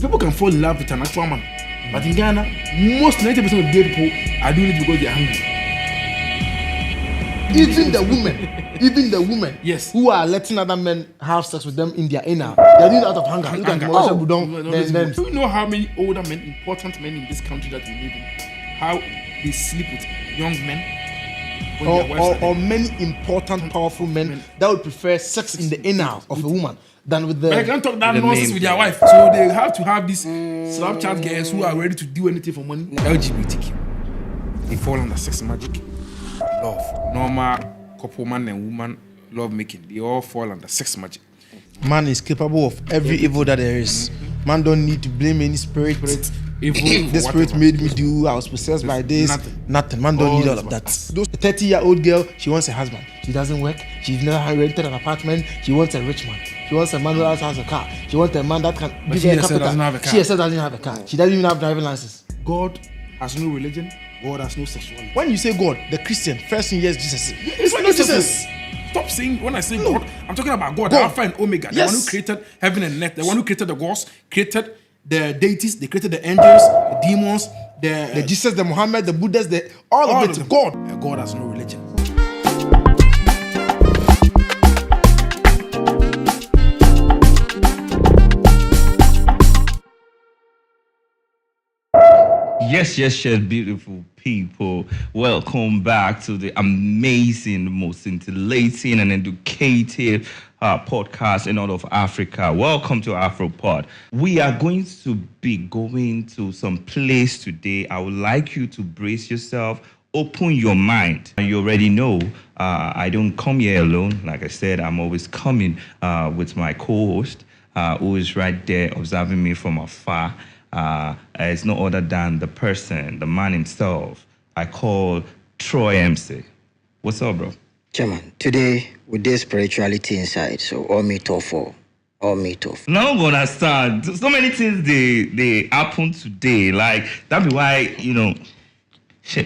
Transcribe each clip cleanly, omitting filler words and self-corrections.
People can fall in love with an actual man. But in Ghana, most 90% of gay people are doing it because they are hungry. Even the women yes, who are letting other men have sex with them in their inner, they're doing it out of hunger. Look at Mauricio Budon. Do you know how many older men, important men in this country that we live in, how they sleep with young men? Or many important, powerful men that would prefer sex in the inner of a woman than with the. But they can't talk that nonsense with their wife, so they have to have these Snapchat girls who are ready to do anything for money. LGBTQ, they fall under sex magic, love, normal couple man and woman love making. They all fall under sex magic. Man is capable of every evil that there is. Man don't need to blame any spirit. Evil. The spirit made me do. I was possessed by this. Nothing. Man don't need all of that. Those 30-year-old girl, she wants a husband. She doesn't work. She's never rented an apartment. She wants a rich man. She wants a man who has a car. She wants a man that can give her a capital. She herself doesn't have a car. She doesn't even have driving license. God has no religion. God has no sexuality. When you say God, the Christian, first thing yes, Jesus. It's not Jesus. Stop saying when I say God, I'm talking about God, Alpha and Omega, the one who created heaven and earth, the one who created the gods, created the deities, they created the angels, the demons, the Jesus, the Muhammad, the Buddhas, all of it. God. God has no religion. Yes, beautiful people. Welcome back to the amazing, most scintillating and educative podcast in all of Africa. Welcome to AfroPod. We are going to be going to some place today. I would like you to brace yourself, open your mind. You already know I don't come here alone. Like I said, I'm always coming with my co-host who is right there observing me from afar. It's no other than the person, the man himself. I call Troy MC. What's up, bro? Chairman, today we did spirituality inside, so all meet off. Now I'm gonna understand. So many things they happen today. Like that be why, you know. Share.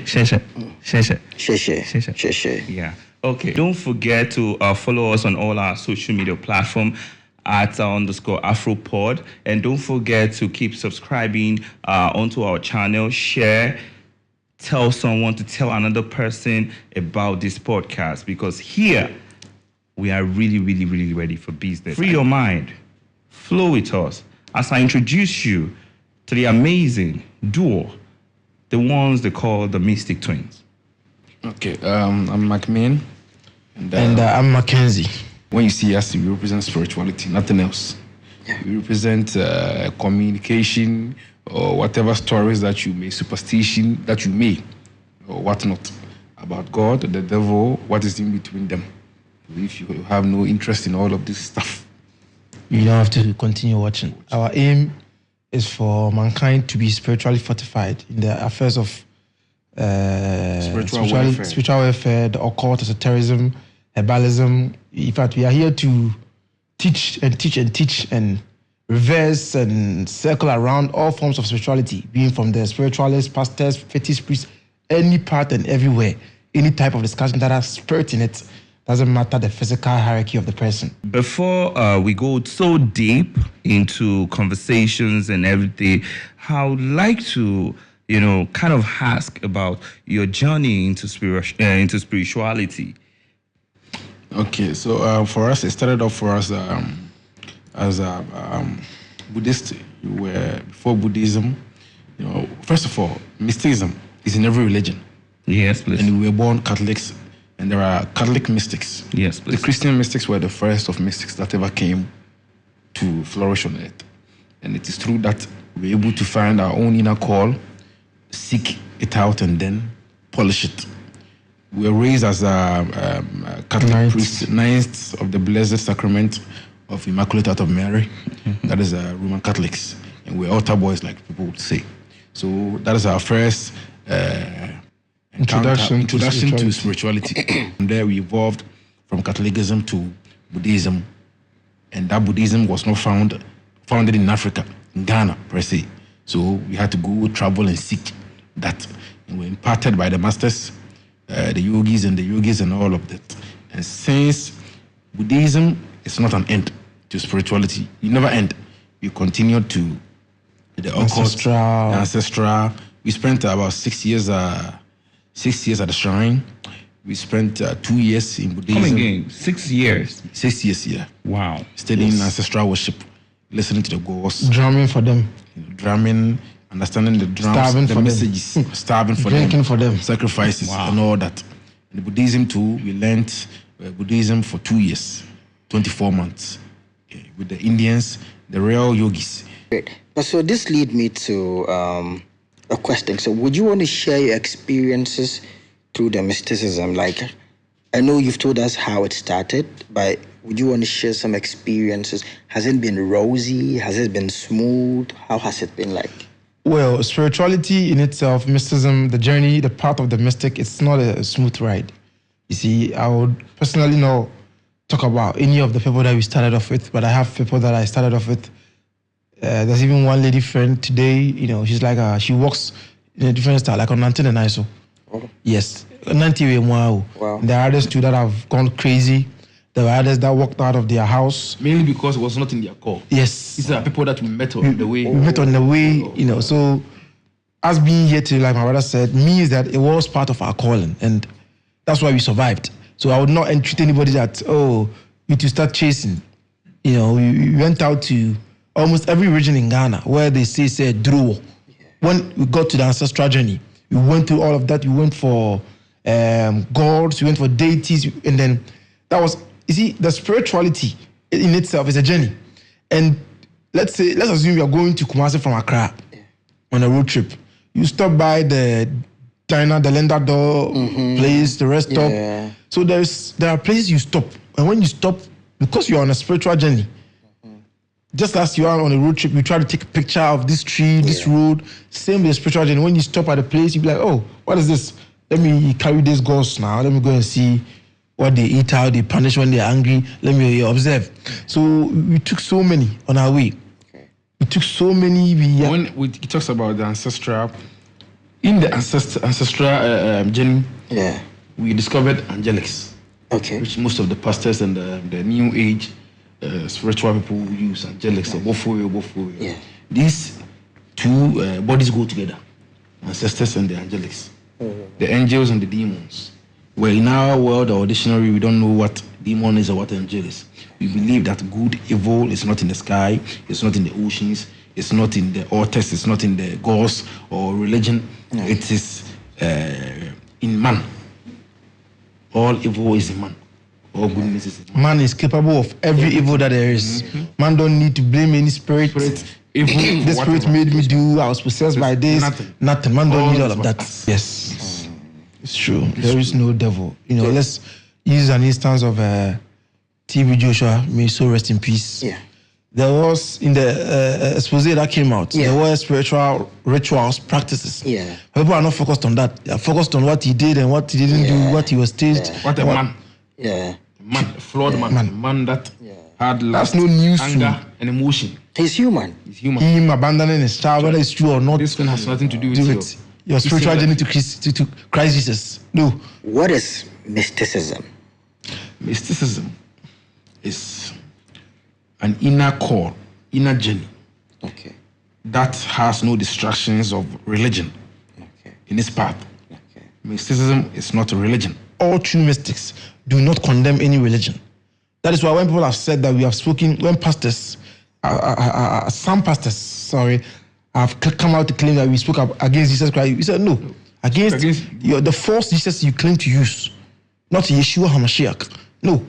Yeah. Okay. Don't forget to follow us on all our social media platforms at _ AfroPod, and don't forget to keep subscribing onto our channel. Share, tell someone to tell another person about this podcast, because here we are really ready for business. Free your mind, flow with us as I introduce you to the amazing duo, the ones they call the Mystic Twins. Okay, I'm McMain, and I'm Mackenzie. When you see us, we represent spirituality, nothing else. We represent communication or whatever stories that you may, superstition that you may, or whatnot, about God, the devil, what is in between them. If you have no interest in all of this stuff, you don't have to continue watching. Our aim is for mankind to be spiritually fortified in the affairs of spiritual welfare, the occult, esotericism, herbalism. In fact, we are here to teach and reverse and circle around all forms of spirituality, being from the spiritualists, pastors, fetish priests, any part and everywhere, any type of discussion that has spirit in it. Doesn't matter the physical hierarchy of the person. Before we go so deep into conversations and everything, I would like to, kind of ask about your journey into spirituality. Okay, so for us, it started off for us as a Buddhist. Before Buddhism, first of all, mysticism is in every religion. Yes, please. And we were born Catholics, and there are Catholic mystics. Yes, please. The Christian mystics were the first of mystics that ever came to flourish on earth. And it is true that we're able to find our own inner call, seek it out, and then polish it. We were raised as a Catholic priest, ninth of the Blessed Sacrament of Immaculate Heart of Mary. Mm-hmm. That is Roman Catholics. And we're altar boys, like people would say. So that is our first introduction to spirituality. From there, we evolved from Catholicism to Buddhism. And that Buddhism was not founded in Africa, in Ghana, per se. So we had to go travel and seek that. And we're imparted by the masters, the yogis and all of that. And since Buddhism is not an end to spirituality, you never end. You continue to the occult, the ancestral. We spent about 6 years. 6 years at the shrine. We spent 2 years in Buddhism. Come again, 6 years. 6 years, yeah. Wow. Studying ancestral worship, listening to the gods, drumming for them, drumming, understanding the drums, starving the for messages, them. starving for drinking them, for them, sacrifices, and all that. In the Buddhism too, we learned Buddhism for 2 years, 24 months, with the Indians, the real yogis. Great. But so this leads me to a question. So would you want to share your experiences through the mysticism? Like, I know you've told us how it started, but would you want to share some experiences? Has it been rosy? Has it been smooth? How has it been like? Well, spirituality in itself, mysticism, the journey, the path of the mystic, it's not a smooth ride. You see, I would personally not talk about any of the people that we started off with, but I have people that I started off with. There's even one lady friend today, you know, she's like, she works in a different style, like on 19 and ISO. Oh. Yes, 90 wow. There are others too that have gone crazy. There were others that walked out of their house. Mainly because it was not in their core. Yes. These are people that we met on the way. We met on the way, you know, so us being here today, like my brother said, means that it was part of our calling, and that's why we survived. So I would not entreat anybody that, oh, you to start chasing. You know, we went out to almost every region in Ghana where they say Druo. When we got to the ancestral journey, we went through all of that. We went for gods, we went for deities, and then that was, you see, the spirituality in itself is a journey. And let's assume you are going to Kumasi from Accra on a road trip. You stop by the diner, the Lenda Door place, the rest stop. So there are places you stop, and when you stop, because you're on a spiritual journey, just as you are on a road trip, you try to take a picture of this tree, this road. Same with the spiritual journey. When you stop at a place, you be like, oh, what is this? Let me carry these ghosts now. Let me go and see what they eat, how they punish when they're angry. Let me observe. So we took so many on our way. We took so many. When it talks about the ancestral, in the ancestral journey, we discovered angelics. Okay. Which most of the pastors and the new age spiritual people use angelics. These two bodies go together, ancestors and the angelics, the angels and the demons. Well, in our world or dictionary, we don't know what demon is or what angel is. We believe that good, evil is not in the sky, it's not in the oceans, it's not in the altars, it's not in the gods or religion. It is in man. All evil is in man. All goodness is in man. Man is capable of every evil that there is. Man don't need to blame any spirit. Evil, the spirit made me do, I was possessed by this. Nothing. Man don't need all of that. Yes. It's true. There is no devil. You know, let's use an instance of TB Joshua, may he so rest in peace. There was, in the expose that came out, there were spiritual rituals, practices. People are not focused on that. They are focused on what he did and what he didn't do, what he was staged. What a man. Man, flawed man. Man that had lust, no news anger, and emotion. He's human. Him abandoning his child, whether it's true or not. This one has nothing to do with your spiritual journey to Christ Jesus. No. What is mysticism? Mysticism is an inner core, inner journey. That has no distractions of religion in its path. Mysticism is not a religion. All true mystics do not condemn any religion. That is why when people have said that we have spoken, when pastors, some pastors, have come out to claim that we spoke against Jesus Christ, we said no. Against the false Jesus you claim to use, not Yeshua HaMashiach. No.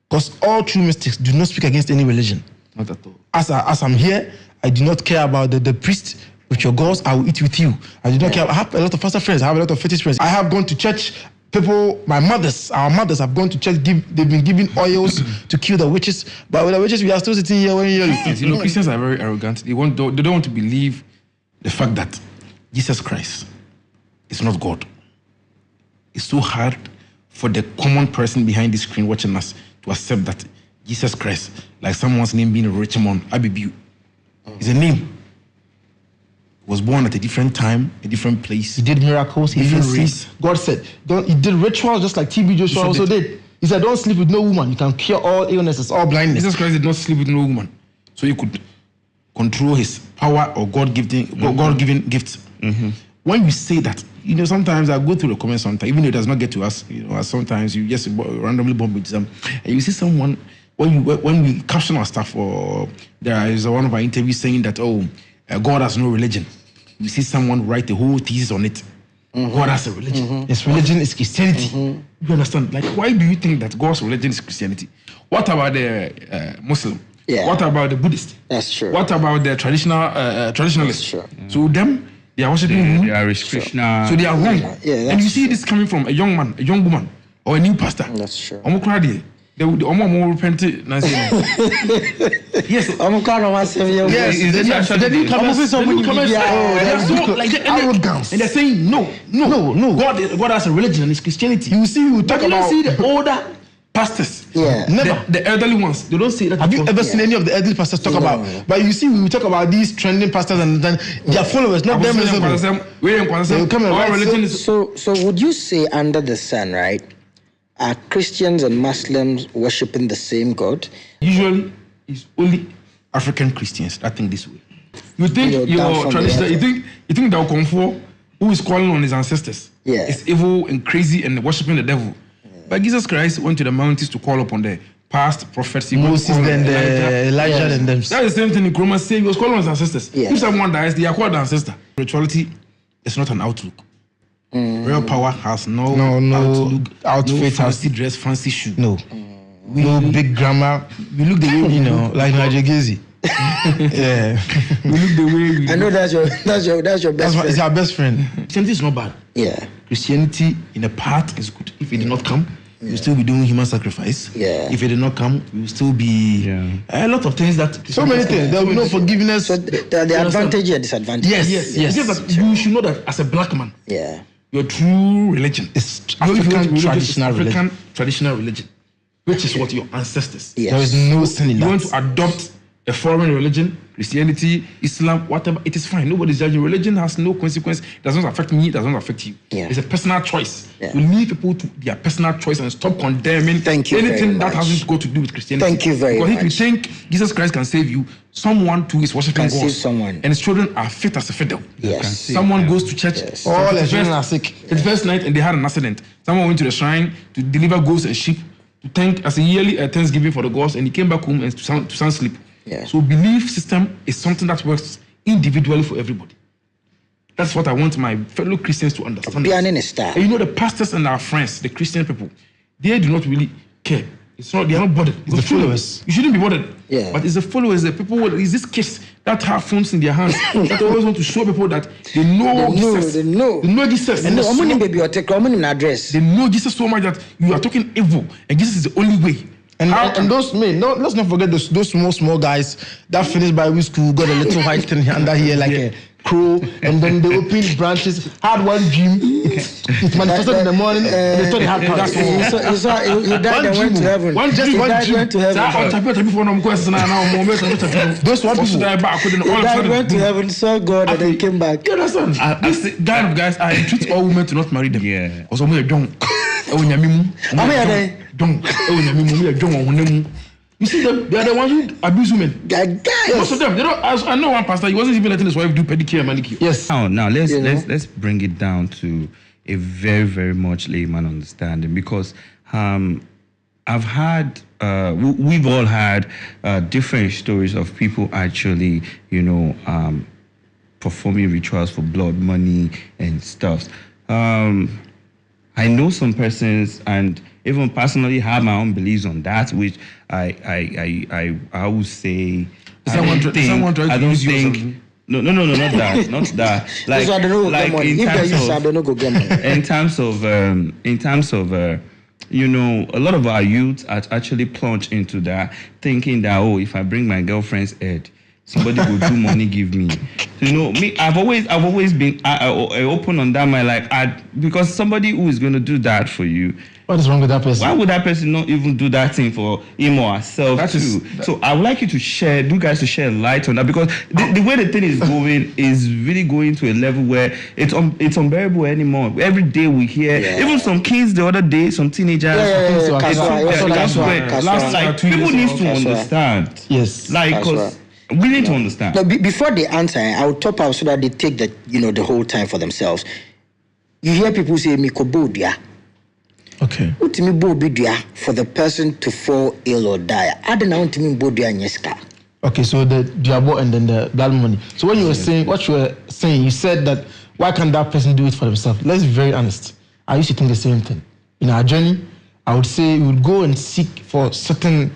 Because all true mystics do not speak against any religion. Not at all. As I'm here, I do not care about the priest with your gods. I will eat with you. I do not care. I have a lot of pastor friends. I have a lot of fetish friends. I have gone to church. People, our mothers have gone to church. They've been giving oils to kill the witches. But with the witches, we are still sitting here when you're. You know, Christians are very arrogant. They don't want to believe the fact that Jesus Christ is not God. It's so hard for the common person behind the screen watching us to accept that Jesus Christ, like someone's name being Richmond Abibu, is a name. He was born at a different time, a different place. He did miracles. He did race. God said, he did rituals just like TB Joshua also did. He said, don't sleep with no woman. You can cure all illnesses, all blindness. Jesus Christ did not sleep with no woman. So you could control his power or God-given gifts. When you say that, sometimes I go through the comments sometimes, even though it does not get to us, sometimes you just randomly bump into them, and you see someone, when we caption our stuff, or there is one of our interviews saying that, God has no religion. You see someone write a whole thesis on it. God has a religion. His religion is Christianity. You understand? Like, why do you think that God's religion is Christianity? What about the Muslim? Yeah. What about the Buddhist? That's true. What about the traditionalists? True. So them, they are worshiping They are Krishna. so they are wrong. Yeah, and you see this coming from a young man, a young woman, or a new pastor. That's true. They more repent. Yes. I'm kind of myself. Yes. They are so like arrogance, and they're saying no. God has a religion and it's Christianity. You see, we talk about. You see the older pastors. Yeah. Never. The elderly ones. They don't say that. Have you ever seen any of the elderly pastors talk about? But you see, we talk about these trending pastors and then their followers, not them. So would you say under the sun, right? Are Christians and Muslims worshiping the same God? Usually, it's only African Christians that think this way. You think your traditional, you think that Okonfo, who is calling on his ancestors, is evil and crazy and worshiping the devil. But Jesus Christ went to the mountains to call upon the past prophets. Moses and Elijah and them. That's the same thing in Romans saying he was calling on his ancestors. Yeah. If someone dies, they are called the ancestor. Spirituality is not an outlook. Real power has no outlook, outfit, no fancy dress, fancy shoe. No. No big grammar. We look the way like Najegezi. Yeah. We look the way we I know that's your best friend. It's our best friend. Christianity is not bad. Yeah. Christianity in a part is good. If it did not come, we'll still be doing human sacrifice. Yeah. If it did not come, we'll still be a lot of things that so many things. There will be no forgiveness. So the advantage and disadvantage. Yes. It's just that you should know that as a black man, your true religion is African traditional religion, which is what your ancestors. Yes. There is no sin in that. You want to adopt a foreign religion, Christianity, Islam, whatever, it is fine. Nobody's judging. Religion has no consequence. It does not affect me. It does not affect you. Yeah. It's a personal choice. Yeah. We leave people to their personal choice and stop condemning anything that hasn't got to do with Christianity. Thank you very much. Because if you think Jesus Christ can save you, someone too is worshiping God. And his children are fit as a fiddle. Yes. Someone goes to church. Yes. All the children are sick. The first night and they had an accident. Someone went to the shrine to deliver goats and sheep to thank as a yearly thanksgiving for the gods, and he came back home and to sound sleep. Yeah. So belief system is something that works individually for everybody. That's what I want my fellow Christians to understand. And the pastors and our friends, the Christian people, they do not really care. They are not bothered. It's the followers. You shouldn't be bothered. Yeah. But it's the followers, the people. Is this kids that have phones in their hands that always want to show people that they know Jesus. They know Jesus. And address. They know Jesus so much that you are talking evil, and Jesus is the only way. And those men, let's not forget those small guys that finished Bible school, got a little white thing under here like a crow, and then they opened branches, had one dream, it manifested in the morning, and they thought they had power. He died and went to heaven. One dream. Those one people. He died, went to heaven, saw God, and then came back. You understand? This guy of guys, I treat all women to not marry them. Yeah. Because I'm young. You see them, they are the ones who abuse women. Most of them, they don't. I know one pastor, he wasn't even letting his wife do pedicure and manicure. Yes. Now let's bring it down to a very, very much layman understanding, because I've had we've all had different stories of people actually, performing rituals for blood money and stuff. I know some persons, and even personally have my own beliefs on that, which I would say. Someone tried to use you or something? No, not that, not that. Like in terms of a lot of our youth are actually plunged into that, thinking that if I bring my girlfriend's head, somebody will do money give me. So, me, I've always been open on that. Because somebody who is going to do that for you, what is wrong with that person? Why would that person not even do that thing for him or herself too? So I would like you to share light on that, because the way the thing is going is really going to a level where it's unbearable anymore. Every day we hear, even some kids the other day, some teenagers. That's why. People need to understand. Yes. Because We need to understand. Now, before they answer, I'll top out so that they take the whole time for themselves. You hear people say mikobodia. Okay. Ultimi bobidia for the person to fall ill or die. I don't know ultimi bodia nyeska. Okay, so the diabo and then the blood money. So when you were saying what you were saying, you said that why can't that person do it for themselves? Let's be very honest. I used to think the same thing. In our journey, I would say we would go and seek for certain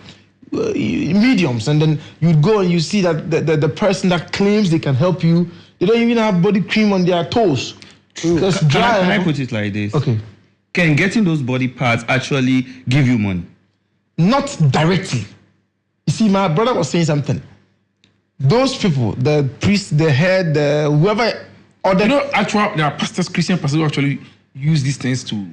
mediums, and then you would go and you see that the person that claims they can help you, they don't even have body cream on their toes. True. Just dry. Can I put it like this? Okay. Can getting those body parts actually give you money? Not directly. You see, my brother was saying something. Those people, the priest, the head, whoever, or there are pastors, Christian pastors who actually use these things to,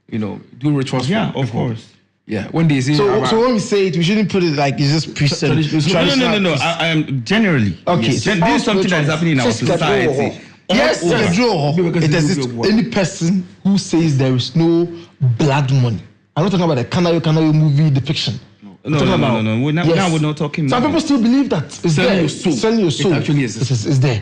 do rituals. Yeah, for of people. course. Yeah, when they say so when we say it, we shouldn't put it like it's just priests and No. I am generally. Okay, Yes. so This is something that is happening in our society. Yes, it exists. Any person who says there is no blood money. I'm not talking about the Kanayo movie depiction. No. We're not talking. Some people still believe that it's selling there. your soul. Selling your soul. It actually exists. It's there.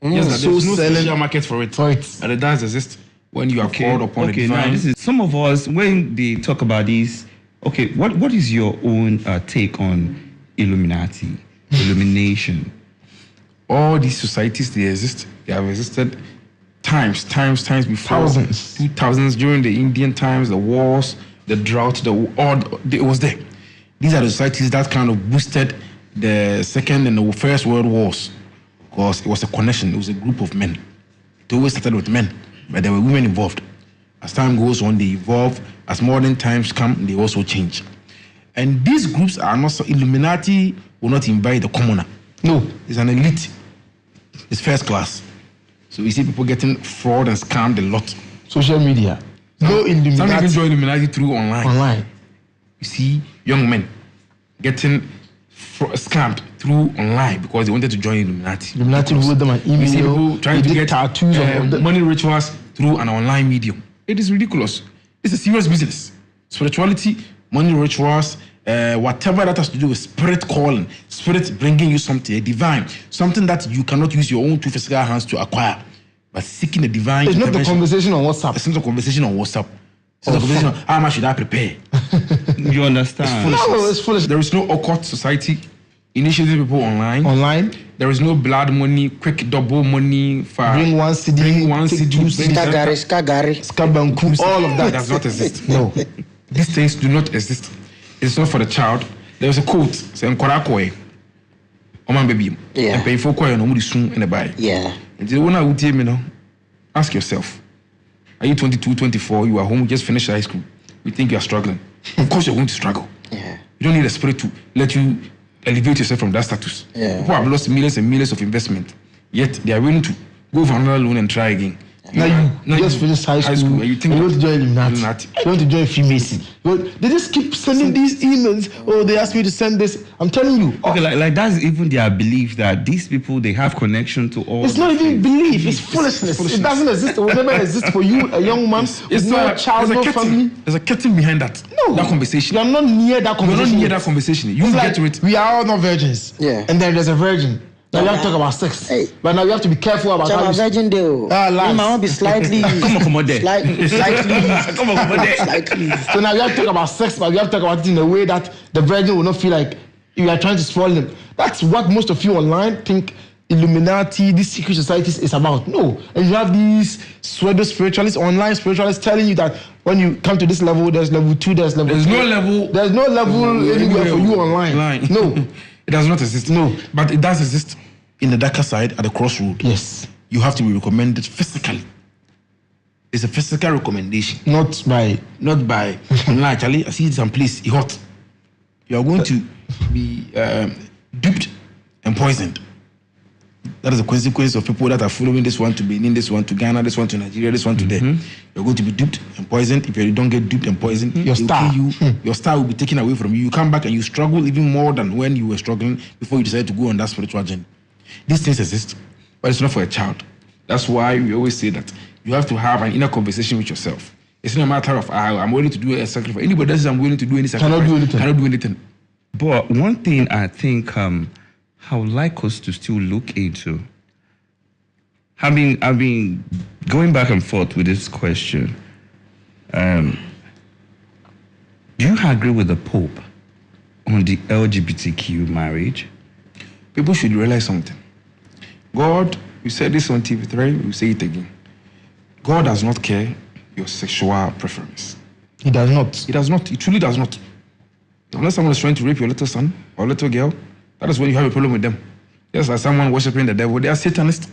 Yes, that So there's no selling special market for it. And it does exist when you are called upon the divine. Now this is some of us when they talk about this. Okay, what is your own take on Illuminati, illumination? All these societies, they exist. They have existed times before. Thousands. 2000s, during the Indian times, the wars, the drought, it was there. These are the societies that kind of boosted the Second and the First World Wars, because it was a connection. It was a group of men. It always started with men, but there were women involved. As time goes on, they evolve. As modern times come, they also change. And these groups are not so. Illuminati will not invite the commoner. No, it's an elite. It's first class. So you see people getting fraud and scammed a lot. Social media. No Illuminati. Some even join Illuminati through online. You see young men getting scammed through online because they wanted to join Illuminati. Illuminati wrote them an email. You see people trying to get tattoos of money rituals through an online medium. It is ridiculous. It's a serious business. Spirituality, money rituals, whatever that has to do with spirit calling, spirit bringing you something, a divine, something that you cannot use your own two physical hands to acquire, but seeking a divine. It's not the conversation on WhatsApp. It's not a conversation on WhatsApp. It's a conversation on how much should I prepare. You understand? It's foolish. There is no occult society initiating people online. There is no blood money, quick double money for bring one CD, Skagari, Skabanku, all of that does not exist. No. These things do not exist. It's not for the child. There's a quote saying Korakoe. Oman baby. Yeah. And pay for coin no soon in the buy. Yeah. And the one I would tell me ask yourself. Are you 22, 24, you are home, you just finished high school. You think you are struggling. Of course you're going to struggle. Yeah. You don't need a spirit to let you elevate yourself from that status. Yeah. People have lost millions and millions of investment, yet they are willing to go for another loan and try again. Now you just finished high school. And you think you want to join Illuminati. You want to join Freemason. They just keep sending these emails. Oh, they asked me to send this. I'm telling you. Okay, like that's even their belief that these people they have connection to all. It's not even belief. It's foolishness. It doesn't exist. It will never exist for you, a young man. It's no child, no family. There's a curtain behind that. No, that conversation. You're not near that conversation. You're not near that conversation. You it's get like, to it. We are all not virgins. Yeah. And then there's a virgin. Now you have to talk about sex. Hey. But now you have to be careful about how you virgin deal. lies. I want to be slightly. Come on there. Slightly. Come on there. Slightly. So now you have to talk about sex, but you have to talk about it in a way that the virgin will not feel like you are trying to spoil them. That's what most of you online think Illuminati, these secret societies is about. No. And you have these pseudo spiritualists, online spiritualists telling you that when you come to this level, there's level 2, there's level 3. There's no level anywhere for you online. No. It does not exist. No. But it does exist in the darker side at the crossroad. Yes. You have to be recommended physically. It's a physical recommendation. Not by online. Actually, I see some place hot. You are going to be duped and poisoned. That is the consequence of people that are following this one to Benin, this one to Ghana, this one to Nigeria, this one to there. You're going to be duped and poisoned. If you don't get duped and poisoned, your star will be taken away from you. You come back and you struggle even more than when you were struggling before you decided to go on that spiritual journey. These things exist, but it's not for a child. That's why we always say that you have to have an inner conversation with yourself. It's not a matter of I'm willing to do a sacrifice. Anybody that says I'm willing to do any sacrifice cannot do anything. Cannot do anything. But one thing I think I would like us to still look into. I've been going back and forth with this question. Do you agree with the Pope on the LGBTQ marriage? People should realize something. God, we said this on TV3, we say it again. God does not care your sexual preference. He does not. He does not. He truly does not. Unless someone is trying to rape your little son or little girl, that is when you have a problem with them. Just like someone worshiping the devil, they are Satanists.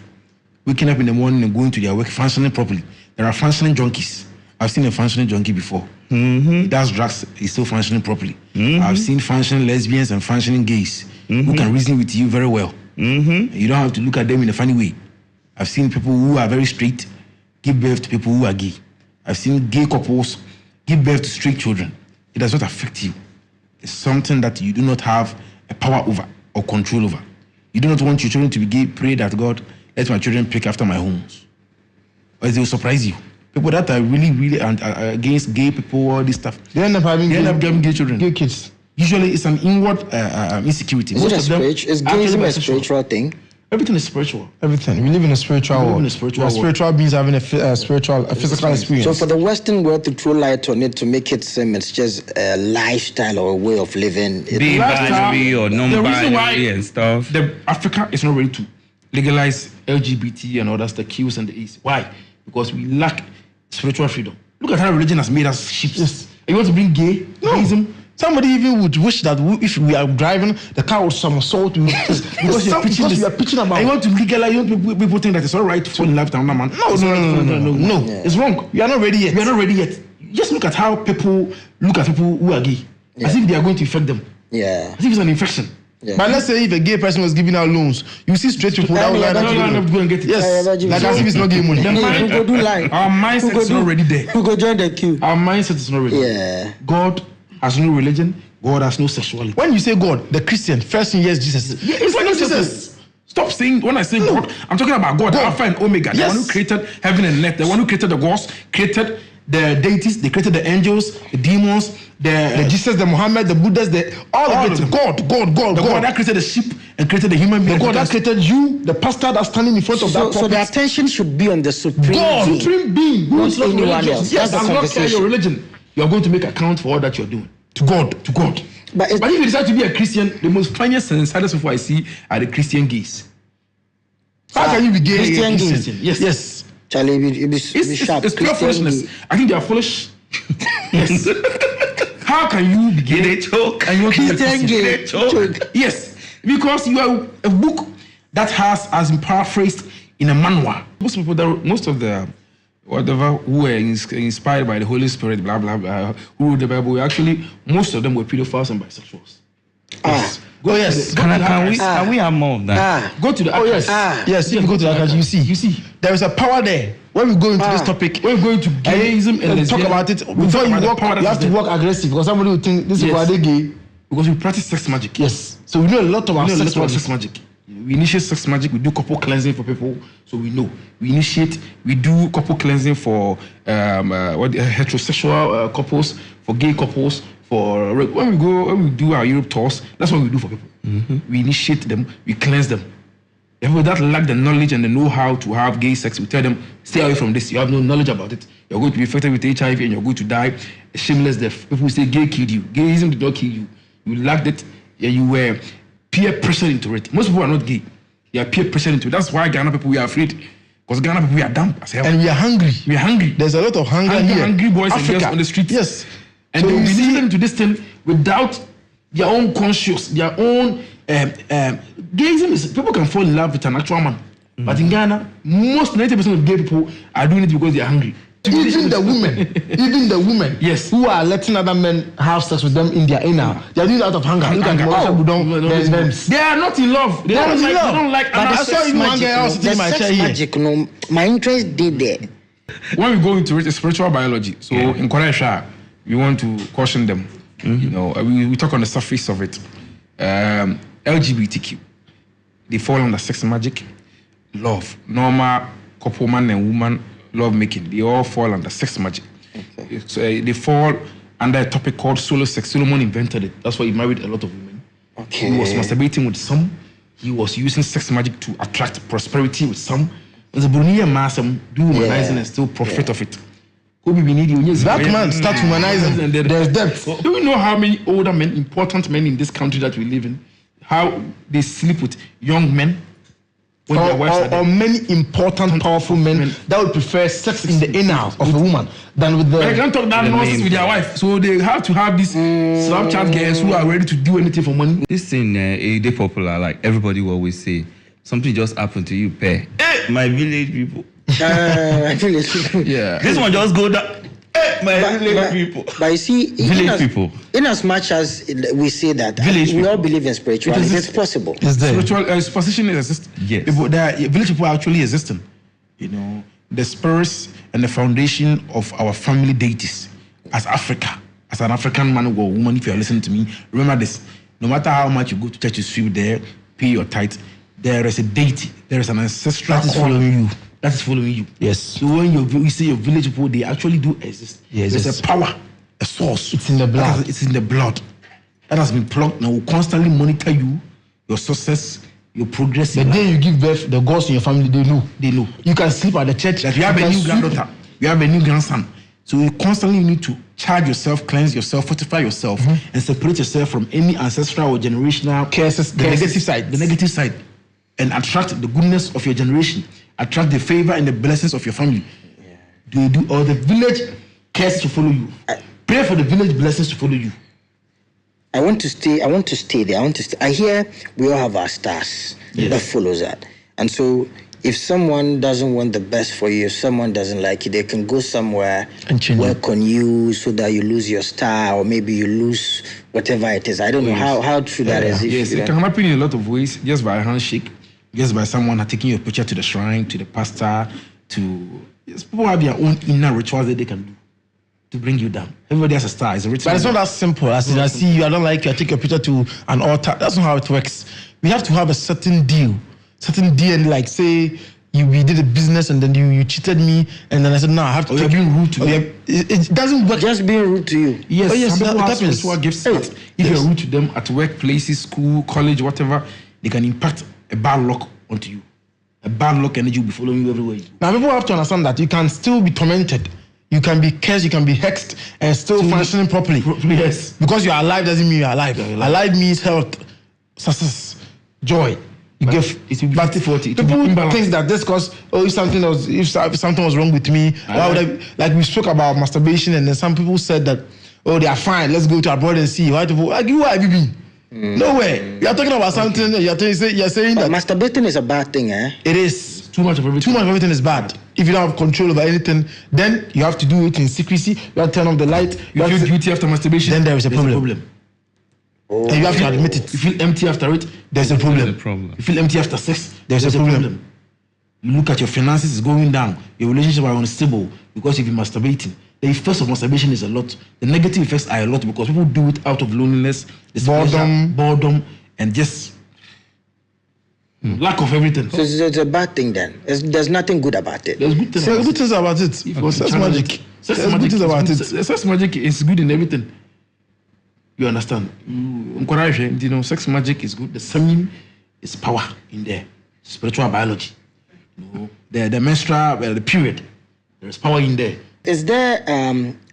Waking up in the morning and going to their work, functioning properly. There are functioning junkies. I've seen a functioning junkie before. He does drugs, he's still functioning properly. I've seen functioning lesbians and functioning gays who can reason with you very well. You don't have to look at them in a funny way. I've seen people who are very straight give birth to people who are gay. I've seen gay couples give birth to straight children. It does not affect you. It's something that you do not have a power over or control over. You do not want your children to be gay. Pray that God, let my children pick after my homes. Or else they will surprise you. People that are really against gay people, all this stuff, They end up having gay children. gay kids. Usually it's an inward insecurity. Is gayism a spiritual thing? Everything is spiritual. Everything. We live in a spiritual world. in a spiritual world. Spiritual means having a physical experience. So for the Western world to throw light on it to make it seem it's just a lifestyle or a way of living. Being binary or non-binary and stuff. Africa is not ready to legalize LGBT and others, the Qs and the As. Why? Because we lack spiritual freedom. Look at how religion has made us sheep. Yes. And you want to bring gayism? Somebody even would wish that if we are driving, the car would somersault because we are preaching about. I want to legalize. People think that it's all right to fall in love with another man. No. Yeah. It's wrong. We are not ready yet. We are not ready yet. Just look at how people look at people who are gay, as if they are going to infect them. Yeah. As if it's an infection. Yeah. But let's say if a gay person was giving out loans, you see straight people that will line up. No, go and get it. Yes, like as if it's not gay money. We go do line. Our mindset is not ready there. We go join the queue. Our mindset is not ready. Yeah. God has no religion. God has no sexuality. When you say God, the Christian, first thing, yes, Jesus. Yeah, it's like Jesus. Stop saying, when I say God, I'm talking about God, Alpha and Omega, the one who created heaven and earth, the one who created the gods, created the deities, they created the angels, the demons, the Jesus, the Muhammad, the Buddhas, all of it. God. The God that created the sheep and created the human being. The God that created you, the pastor that's standing in front of that So the attention should be on the supreme God, being. supreme being, who Not is not anyone religious. else. Yes, That's does the not care conversation. your religion. You are going to make account for all that you're doing. To God. But But if you decide to be a Christian, the most funniest and saddest people I see are the Christian gays. How can you be gay? Christian gays? Yes. Charlie, it be sharp. It's pure Christian foolishness. gay. I think they are foolish. Yes. How can you be gay? They choke. And you want to be a Christian Christian? gay. They choke. Yes, because you are a book that has been paraphrased in a manual. Most of the whatever who were inspired by the Holy Spirit, blah blah blah, who wrote the Bible, actually most of them were pedophiles and bisexuals. Ah. Yes. Can we have more of that? Go to the Oh yes. Yes, if you go to that, you see. There is a power there. When we go into this topic, we're going to gayism and talk about it. Before you walk, you have to walk aggressive because somebody will think this is why they gay. Because we practice sex magic. Yes. So we know a lot about sex magic. We initiate sex magic. We do couple cleansing for people, so we know. We do couple cleansing for heterosexual couples, for gay couples. When we do our Europe tours, that's what we do for people. We initiate them, we cleanse them. People that lack the knowledge and the know-how to have gay sex, we tell them, stay away from this. You have no knowledge about it. You're going to be infected with HIV and you're going to die a shameless death. People say gay killed you. Gayism did not kill you. You lacked it. You were peer pressured into it. Most people are not gay. They are peer pressured into it. That's why Ghana people, we are afraid. Because Ghana people, we are dumb as hell. And we are hungry. We are hungry. There's a lot of hunger here. Hungry boys Africa. and girls on the streets. Yes. And So they will you be see- listening to this thing without their own conscience, their own gayism is people can fall in love with an actual man. But in Ghana, most 90% of gay people are doing it because they are hungry. Even the women, Yes. who are letting other men have sex with them in their inner, they are doing it out of hunger. Look at Mauricio Budon. They are not in love. They don't like. But I saw even one guy else sitting in my chair here. magic, no, my interest did there. When we go into it, it's spiritual biology. So in Korea, we want to caution them. You know, we talk on the surface of it. LGBTQ, they fall under sex magic, love, normal couple man and woman love making. They all fall under sex magic. Okay. So they fall under a topic called solo sex. Solomon invented it. That's why he married a lot of women. Okay. He was masturbating with some he was using sex magic to attract prosperity with some. The Brunei Masam do humanizing and still profit of it. That man start humanizing. And there's depth. Do you know how many older men, important men in this country that we live in, how they sleep with young men? Or many important, powerful men that would prefer sex in the inner of a woman than with the. They can't talk that nonsense with their wife, so they have to have these Snapchat girls who are ready to do anything for money. This thing, they popular. Like everybody will always say, something just happened to you, pay. Hey, my village people. Village people. Yeah. This one just go down. My village people. But you see, village people. In as much as we say that we all believe in spirituality, it's possible. It's there. Spiritual position exists. Yes. Village people are actually existing. You know, the spirits and the foundation of our family deities as Africa, as an African man or woman. If you are listening to me, remember this: no matter how much you go to church, you sweep there, pay your tithe. There is a deity. There is an ancestral That is following you. That is following you. Yes. So when you say your village people, they actually do exist. Yes, there's yes. a power, a source. It's in the blood. It's in the blood. That has been plugged and will constantly monitor you, your success, your progress. The day you give birth, the gods in your family, they know. They know. You can sleep at the church. That you have a new granddaughter, you have a new grandson. So you constantly need to charge yourself, cleanse yourself, fortify yourself, and separate yourself from any ancestral or generational Curses, the negative side. The negative side. And attract the goodness of your generation. Attract the favor and the blessings of your family. Yeah. Do you do or the village cares to follow you? Pray for the village blessings to follow you. I want to stay there. I hear we all have our stars that follows that. And so if someone doesn't want the best for you, if someone doesn't like you, they can go somewhere and work on you so that you lose your star, or maybe you lose whatever it is. I don't know how true that is. Yes, it can happen in a lot of ways, just by a handshake. Just by someone taking your picture to the shrine, to the pastor, people have their own inner rituals that they can do to bring you down. Everybody has a star. It's a ritual. But it's not that simple. As I see you, I don't like you, I take your picture to an altar. That's not how it works. We have to have a certain deal. And like say we did a business and then you cheated me and then I said no, I have to take being rude to them. It doesn't work. Just being rude to you. Yes, some people have spiritual gifts. If you're rude to them at workplaces, school, college, whatever, they can impact a bad luck onto you. A bad luck energy will be following you everywhere you go. Now people have to understand that you can still be tormented. You can be cursed, you can be hexed and still functioning properly. Yes. Because you're alive doesn't mean you're alive. Alive means health, success, joy. You give it will be but 40. People think that this cause if something was wrong with me, why would I, like we spoke about masturbation and then some people said that they are fine, let's go to abroad and see. Why people like where have you been? Nowhere. You are talking about something. You're saying that masturbating is a bad thing, eh? It is. Too much of everything. Too much of everything is bad. If you don't have control over anything, then you have to do it in secrecy. You have to turn off the light. You feel guilty after masturbation. Then there is a problem. And you have to admit it. You feel empty after it. There's a problem. You feel empty after sex. There's a problem. You look at your finances is going down. Your relationship are unstable because you've been masturbating. The effects of masturbation is a lot. The negative effects are a lot because people do it out of loneliness, boredom, and just lack of everything. So it's a bad thing then. There's nothing good about it. There's good things. Good things about it. Sex magic. Sex magic is good in everything. You understand? Sex magic is good. The semen is power in there. Spiritual biology. The menstrual, the period. There is power in there. Is there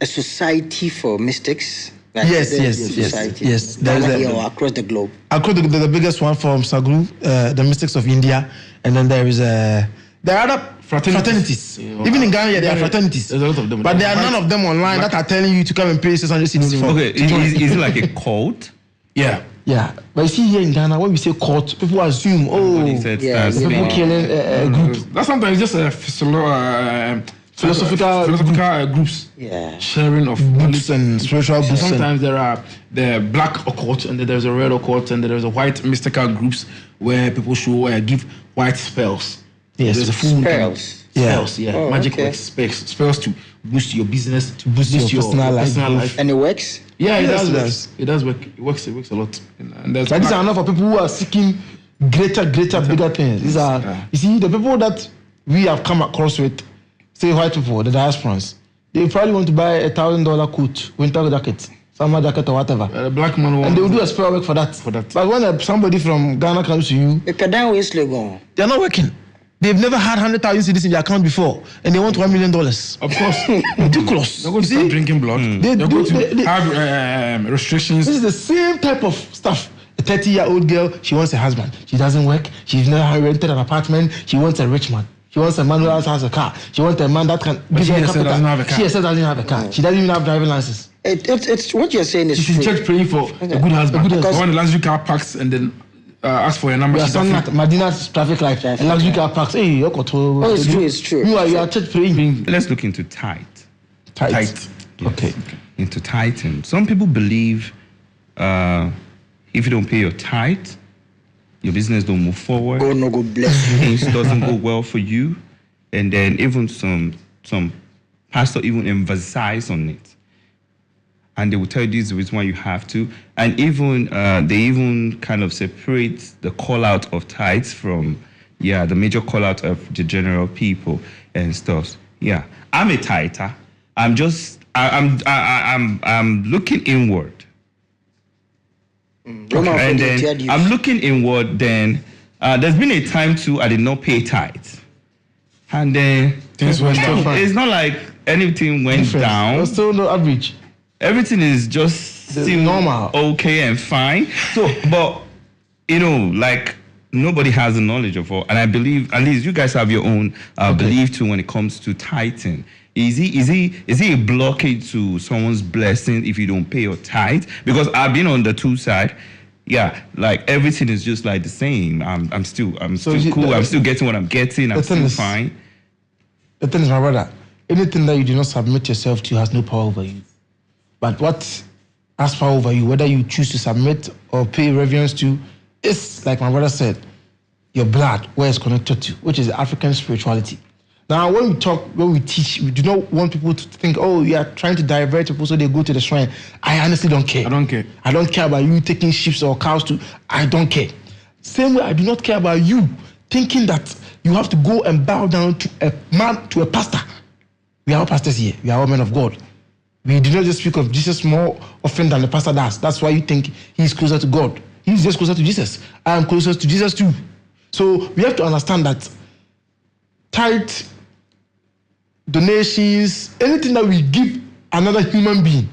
a society for mystics? Like yes. Here or across the globe? Across the biggest one from Sagru, the mystics of India, and then there are other fraternities. Even in Ghana, there are fraternities. There's a lot of them. But there are none of them online that are telling you to come and pay 600 cedis for. Okay, is it like a cult? Yeah. But you see here in Ghana, when we say cult, people assume, people killing a group. That's sometimes just a philosophical groups. Yeah. Sharing of books and spiritual books. Sometimes there are the black occult and then there's a red occult and then there's a white mystical groups where people show give white spells. Yes. There's a full spells. Oh, magic works, spells to boost your business, to boost your personal life. And it works? Yeah, it does. It does work. It works a lot. And these are enough for people who are seeking greater, bigger things. These are, you see, the people that we have come across with, say white people, the diasporans, they probably want to buy $1,000 coat, winter jacket. summer jacket or whatever. The black man And they will do a spell work for that. But when somebody from Ghana comes to you, they're not working. They've never had 100,000 cedis in their account before, and they want $1 million. Of course. Ridiculous. They're going to start drinking blood. They're going to have restrictions. This is the same type of stuff. A 30-year-old girl, she wants a husband. She doesn't work. She's never rented an apartment. She wants a rich man. She wants a man who has a car. She wants a man that can give her capital. Doesn't have a car. She herself doesn't have a car. She doesn't even have driving license. It's what you're saying is She's in church praying for a good husband. Because when the luxury car parks and then ask for your number. We are standing at Madina's traffic light and luxury car parks. Hey, it's true. You are church praying. Let's look into tithe. Tithe. Yes. Okay. Into tithing. Some people believe if you don't pay your tithe, your business don't move forward. God no go bless you. Things doesn't go well for you. And then even some pastor even emphasize on it. And they will tell you this is the reason why you have to. And even they even kind of separate the call out of tithes from the major call out of the general people and stuff. Yeah. I'm a tither. I'm looking inward. Okay. And then I'm looking inward, then there's been a time too I did not pay tithes. And then things went down. It's not like anything went down. There's still no average. Everything is just still normal, okay and fine. So, but like nobody has the knowledge of all, and I believe at least you guys have your own belief too when it comes to tithing. Is he a blockade to someone's blessing if you don't pay your tithe? Because I've been on the two side. Yeah, like everything is just like the same. I'm still cool. I'm still getting what I'm getting. I'm still fine. The thing is, my brother, anything that you do not submit yourself to has no power over you. But what has power over you, whether you choose to submit or pay reverence to, is, like my brother said, your blood, where it's connected to, which is African spirituality. Now, when we teach, we do not want people to think, oh, you are trying to divert people so they go to the shrine. I honestly don't care. I don't care. I don't care about you taking sheep or cows to, I don't care. Same way, I do not care about you thinking that you have to go and bow down to a man, to a pastor. We are all pastors here. We are all men of God. We do not just speak of Jesus more often than the pastor does. That's why you think he's closer to God. He's just closer to Jesus. I am closer to Jesus too. So we have to understand that tithe, donations, anything that we give another human being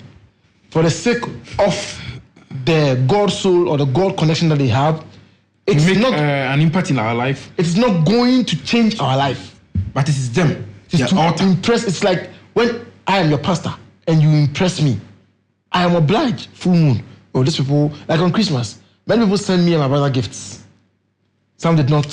for the sake of the God soul or the God connection that they have, it's make not an impact in our life. It's not going to change our life. But it is them. It's to impress. It's like when I am your pastor and you impress me, I am obliged. Full moon. Oh, these people, like on Christmas, many people send me and my brother gifts. Some did not.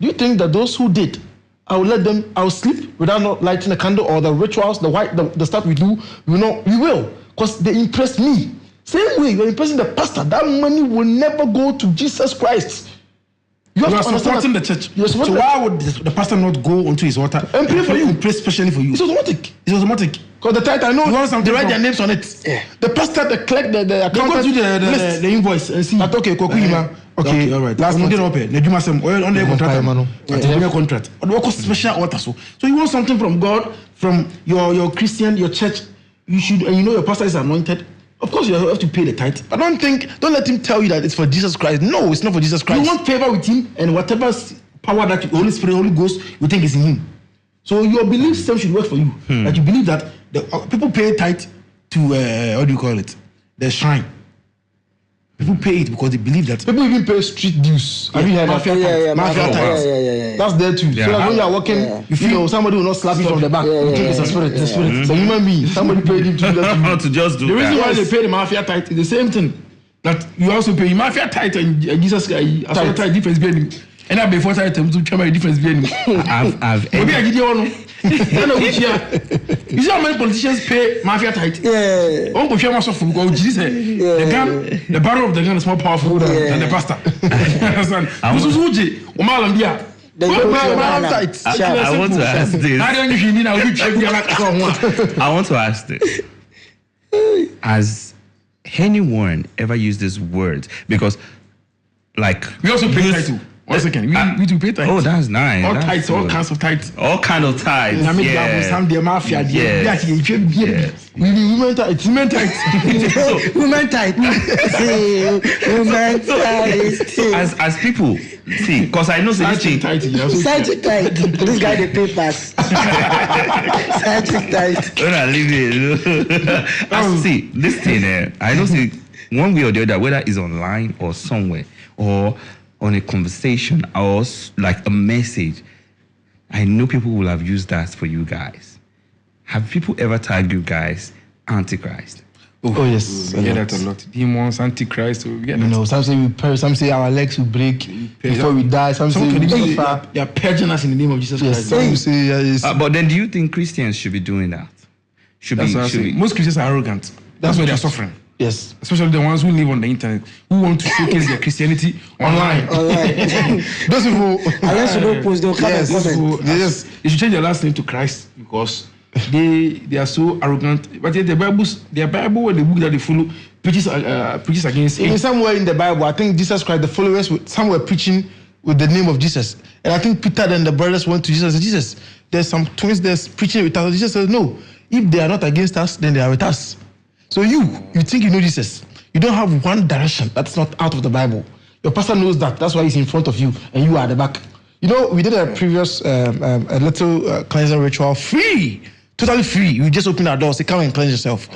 Do you think that those who did, I will sleep without not lighting a candle, or the rituals, the stuff we do, we will, because they impressed me. Same way, you're impressing the pastor. That money will never go to Jesus Christ. You are supporting the church. So why would the pastor not go onto his altar and pray for you? And pray specially for you. It's automatic. Because the tithe, I know they write their names on it. Yeah. The pastor, the clerk, the accountant, they go to the invoice and see. That okay, okay, all right. Last month, on the contract. Or special altar. So you want something from God, from your Christian, your church. You should, and you know your pastor is anointed. Of course, you have to pay the tithe. But don't let him tell you that it's for Jesus Christ. No, it's not for Jesus Christ. You want favor with him, and whatever power that the Holy Spirit, Holy Ghost, you think is in him. So your belief system should work for you. That you believe that people pay tithe to what do you call it? The shrine. People pay it because they believe that. People even pay street dues. Have you heard that? Mafia tithe. That's there too. Yeah. So that when you are walking, you feel somebody will not slap you from the back. You think it's a spirit. It's a spirit. It's a human being. Somebody paid him to do that. To just do the reason that. why they pay the mafia tithe is the same thing. That you also pay mafia tithe and Jesus tithe difference between. And I before tithe to come a difference between. You see how many politicians pay mafia tithe? Yeah. Uncle Shema suffer because Jesus said the barrel of the gun is more powerful than the pastor. Understand? I want to ask this. I want to ask this. Has anyone ever used this word? Because, like, we also pay tithe. 1 second. We do pay tithes. Oh, that's nice. All That's tithes, all good. kinds of tithes. All kind of tithes. I mean, Yes. some the mafia, Yes. women tithes. Women tight. Women tight. As people see, because I know this thing. Scientific tight. This guy the papers. Scientific tight. When I leave it, I see this thing. I know see one way or the other, whether it's online or somewhere or on a conversation or like a message. I know people will have used that for you guys. Have people ever tagged you guys Antichrist? Oh yes, We get that a lot. Demons, Antichrist. We get that. You know, some say we perish, some say our legs will break before we die, some say Some we can even suffer. they are purging us in the name of Jesus Yes, Christ. some say yes. But then, do you think Christians should be doing that? That's what I say. Most Christians are arrogant. That's why they are suffering. Yes. Especially the ones who live on the internet, who want to showcase their Christianity online. Those people, Unless you don't post, they'll come and those comment. people, you should change their last name to Christ because they are so arrogant. But yet the Bible, the book that they follow, preaches against In it. somewhere in the Bible, I think Jesus Christ, the followers, some were preaching with the name of Jesus. And I think Peter and the brothers went to Jesus and said, Jesus, there's some twins that's preaching with us. Jesus said, no, if they are not against us, then they are with us. So you think you know Jesus. You don't have one direction that's not out of the Bible. Your pastor knows that. That's why he's in front of you and you are at the back. You know, we did a previous, a little cleansing ritual free, totally free. You just open our doors, say, come and cleanse yourself.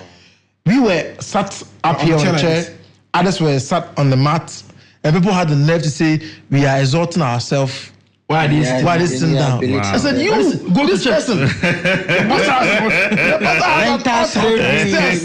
We were sat up here on the chair, others were sat on the mat, and people had the nerve to say, we are exalting ourselves. Why are they sitting down? Wow. I said, you go to this person.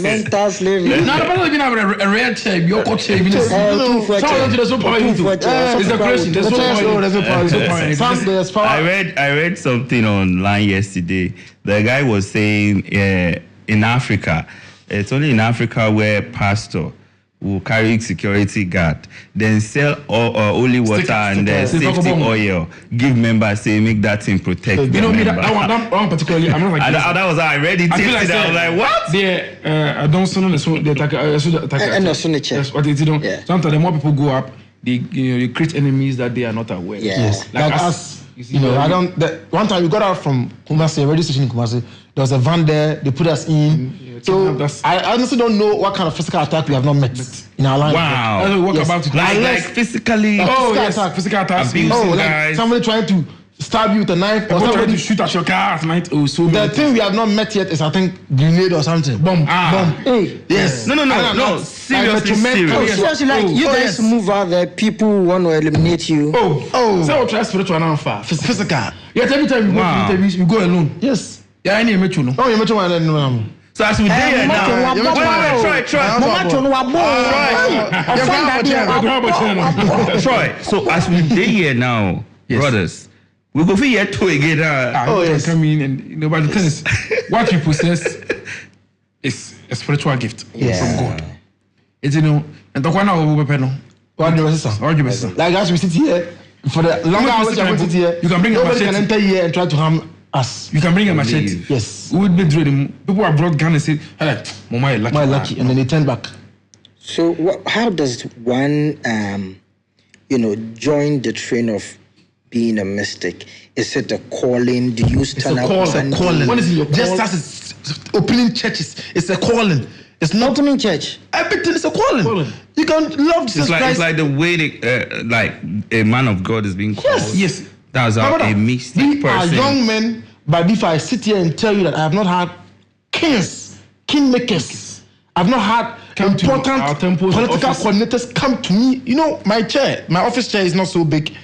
Mental slavery. Now the person even have a rare chair, your coach chair, even Two for chair. there's no power in it. It's a question. There's no power. There's no power. I read something online yesterday. The guy was saying in Africa, it's only in Africa where pastor will carry security guard, then sell holy water and safety oil, give members, say make that thing protect. You know me, that one particularly, I'm not like And this. that was how I read it. I feel Yesterday. I was like, what? I don't know the attack. And also the chair. That's what they do. Yeah. Sometimes the more people go up, they create enemies that they are not aware. Yes. Like us, you know, I don't. One time we got out from Kumasi, a radio station in Kumasi. There was a van there. They put us in. So I honestly don't know what kind of physical attack we have not met in our life. Wow. That's what we walk about today. Like physically. Physical attack. Abuse. Oh, like guys. somebody trying to stab you with a knife or Or trying somebody. to shoot at your car at night. Oh, so The many thing we have not met yet is, I think, grenade or something. Bomb. Hey. Yes. No. Seriously, serious. Seriously, like you guys move out there, people who want to eliminate you. So we'll try spiritual now far. Physical. Yeah, every time you go Wow. to interviews, you go alone. Yes. Yeah, I need to meet you. No. Oh, you mentioned one. No. So as we there now, Troy. So as we there here now, brothers, we go for year two again. Yes. Come in and but the thing is, what you possess is a spiritual gift from God. It's and the one now we no. What do you say? What do you say? Like as we sit here for the longer hours you sit here, you can bring a nobody can machete. enter here and try to harm us. You can bring a machete. Yes. We would be dreading. People are brought gun and say, "Hey, Mama, you're lucky." My lucky, and then they turn back. So how does one, join the train of being a mystic? Is it a calling? Do you stand up? It's a calling. What is it, your Just call? as it's opening churches, it's a calling. It's not Opening church. everything. It's a calling. You can love Jesus Christ. It's like the way like a man of God is being called. Yes. That's how Remember a that mystic we person. are young men, but if I sit here and tell you that I have not had kingmakers, I've not had Come to important our temples, political office. coordinators come to me. You know, my office chair is not so big,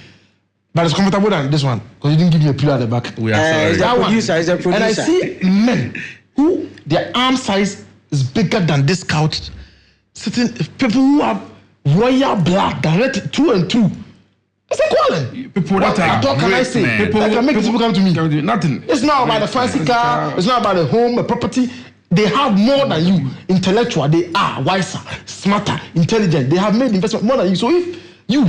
but it's comfortable than this one because you didn't give me a pillow at the back. We are sorry. Is that producer? Is a producer? And I see men who their arm size is bigger than this couch, sitting people who have royal blood direct through and through. It's a calling. People that What are can I great say? men. I can make people come to me. Nothing. It's not about the fancy car. It's not about the home, the property. They have more than you. Intellectual. They are wiser, smarter, intelligent. They have made investment more than you. So if you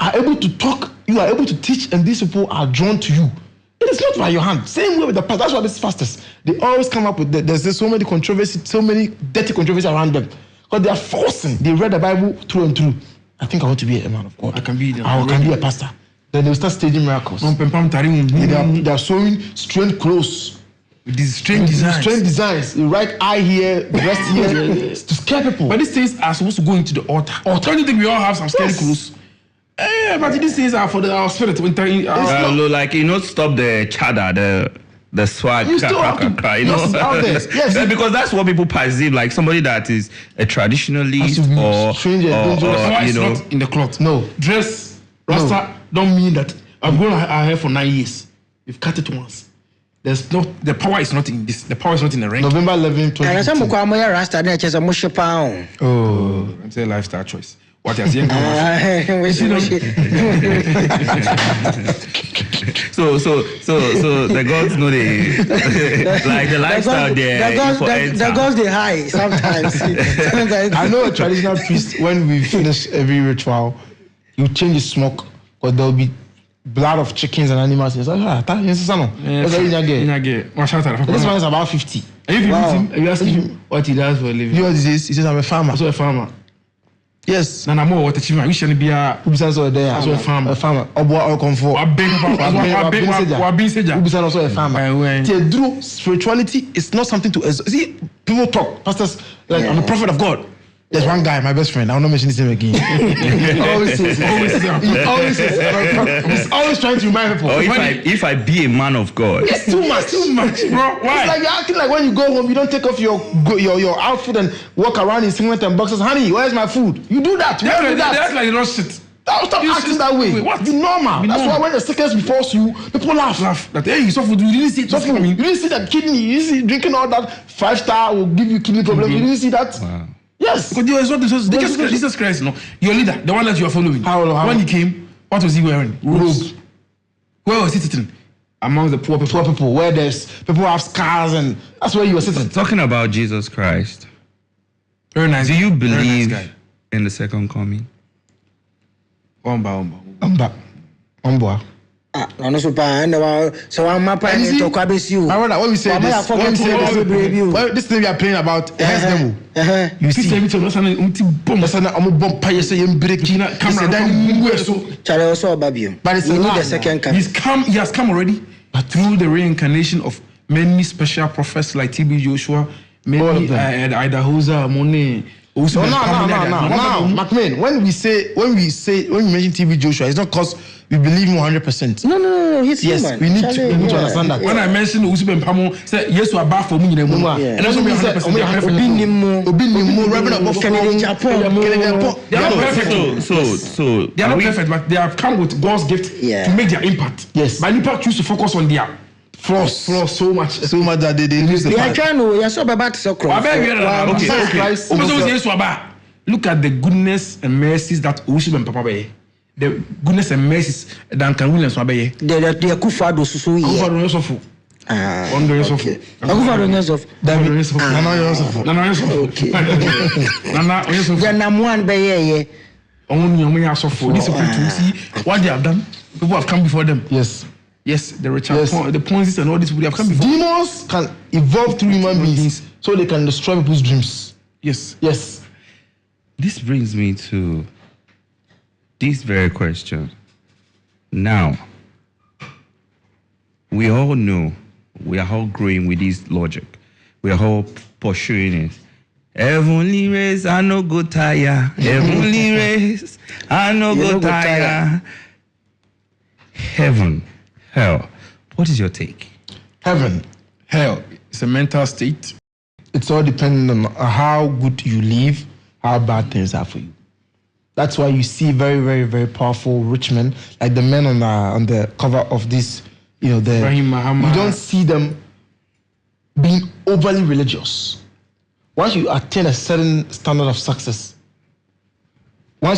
are able to talk, you are able to teach, and these people are drawn to you, it is not by your hand. Same way with the past. That's why these fastest. They always come up with there's so many controversies, so many dirty controversies around them. Because they are forcing. They read the Bible through and through. I think I want to be a man of God. I can be I can be a pastor. Then they will start staging miracles. They are sewing strange clothes. With these strange designs. Strange designs. You write eye here, breast here, to scare people. But these things are supposed to go into the altar. Don't you think we all have some scary clothes? But these things are for our spirit. Like, stop the chada, the swag, you still have to, out there. Yes. Because that's what people perceive, like somebody that is a traditionalist or not in the cloth. No. Dress, rasta don't mean that I'm going to have hair for 9 years. You've cut it once. There's not, the power is not in this. The power is not in the ring. November 11, 2015. Oh, I'm saying lifestyle choice. What you're saying? So the gods know like the lifestyle the gods they high sometimes. I know a traditional priest, when we finish every ritual, you change the smoke, because there will be blood of chickens and animals. This one is about 50. And if you meet him, you ask him what he does for a living. You know what he says? He says, I'm a farmer. Also a farmer. Yes. Nana more what achievement. We shouldn't be a also there. Also a farmer. A farmer. Or comfort. Also a farmer. Spirituality is not something to see. People talk, pastors, like I'm a prophet of God. There's one guy, my best friend. I will not mention his name again. He always says. He's always trying to remind people. Or if I be a man of God. It's too much, bro. Why? It's like you're acting like when you go home, you don't take off your outfit and walk around in singlet and boxers. Honey, where's my food? You do that. You do that. That's like you don't shit. Stop acting that way. What? Be normal. That's why when the sickness befalls you, people laugh. That hey, you suffer. You didn't see it. You didn't see that kidney. You didn't see drinking all that 5-star will give you kidney problem. You didn't see that. Wow. Yes. Because Jesus Christ, your leader, the one that you are following. How? When he came, what was he wearing? Robe. Where was he sitting? Among the poor people. Poor people, where there's people have scars, and that's where you were sitting. Talking about Jesus Christ. Very nice. Do you believe in the second coming? Omba. So I'm my parents to Kwabesiu. My brother, when we say this, this thing we are playing about, you see, you need the second coming. He has come already, but through the reincarnation of many special prophets like TB Joshua, many Idahosa, Monet. No. McMain, when we mention TB Joshua, it's not because we believe him 100%. No, he's human. We need to understand that. When I mentioned Usuben Pamo, say yes, we are bad for me. And that's what we 100%. Reverend above Canadian Japan. They are not perfect. So they are not perfect, but they have come with God's gift to make their impact. Yes. But impact choose to focus on their flaws so much that they lose the part. Look at the goodness and mercies that Usuben Papa Bay. The goodness and mercies Duncan Williams Mabe. The Akufado Susu. What they have done, people have come before them. Yes, the Richard the Ponzi and all these people have come before. Demons can evolve through human beings so they can destroy people's dreams. Yes. This brings me to this very question. Now, we all know, we are all growing with this logic. We are all pursuing it. Heavenly race, I no go tire. Heavenly race, I no go tire. Heaven, hell. What is your take? Heaven, hell, it's a mental state. It's all dependent on how good you live, how bad things are for you. That's why you see very, very, very powerful rich men, like the men on the cover of this, you don't see them being overly religious. Once you attain a certain standard of success, you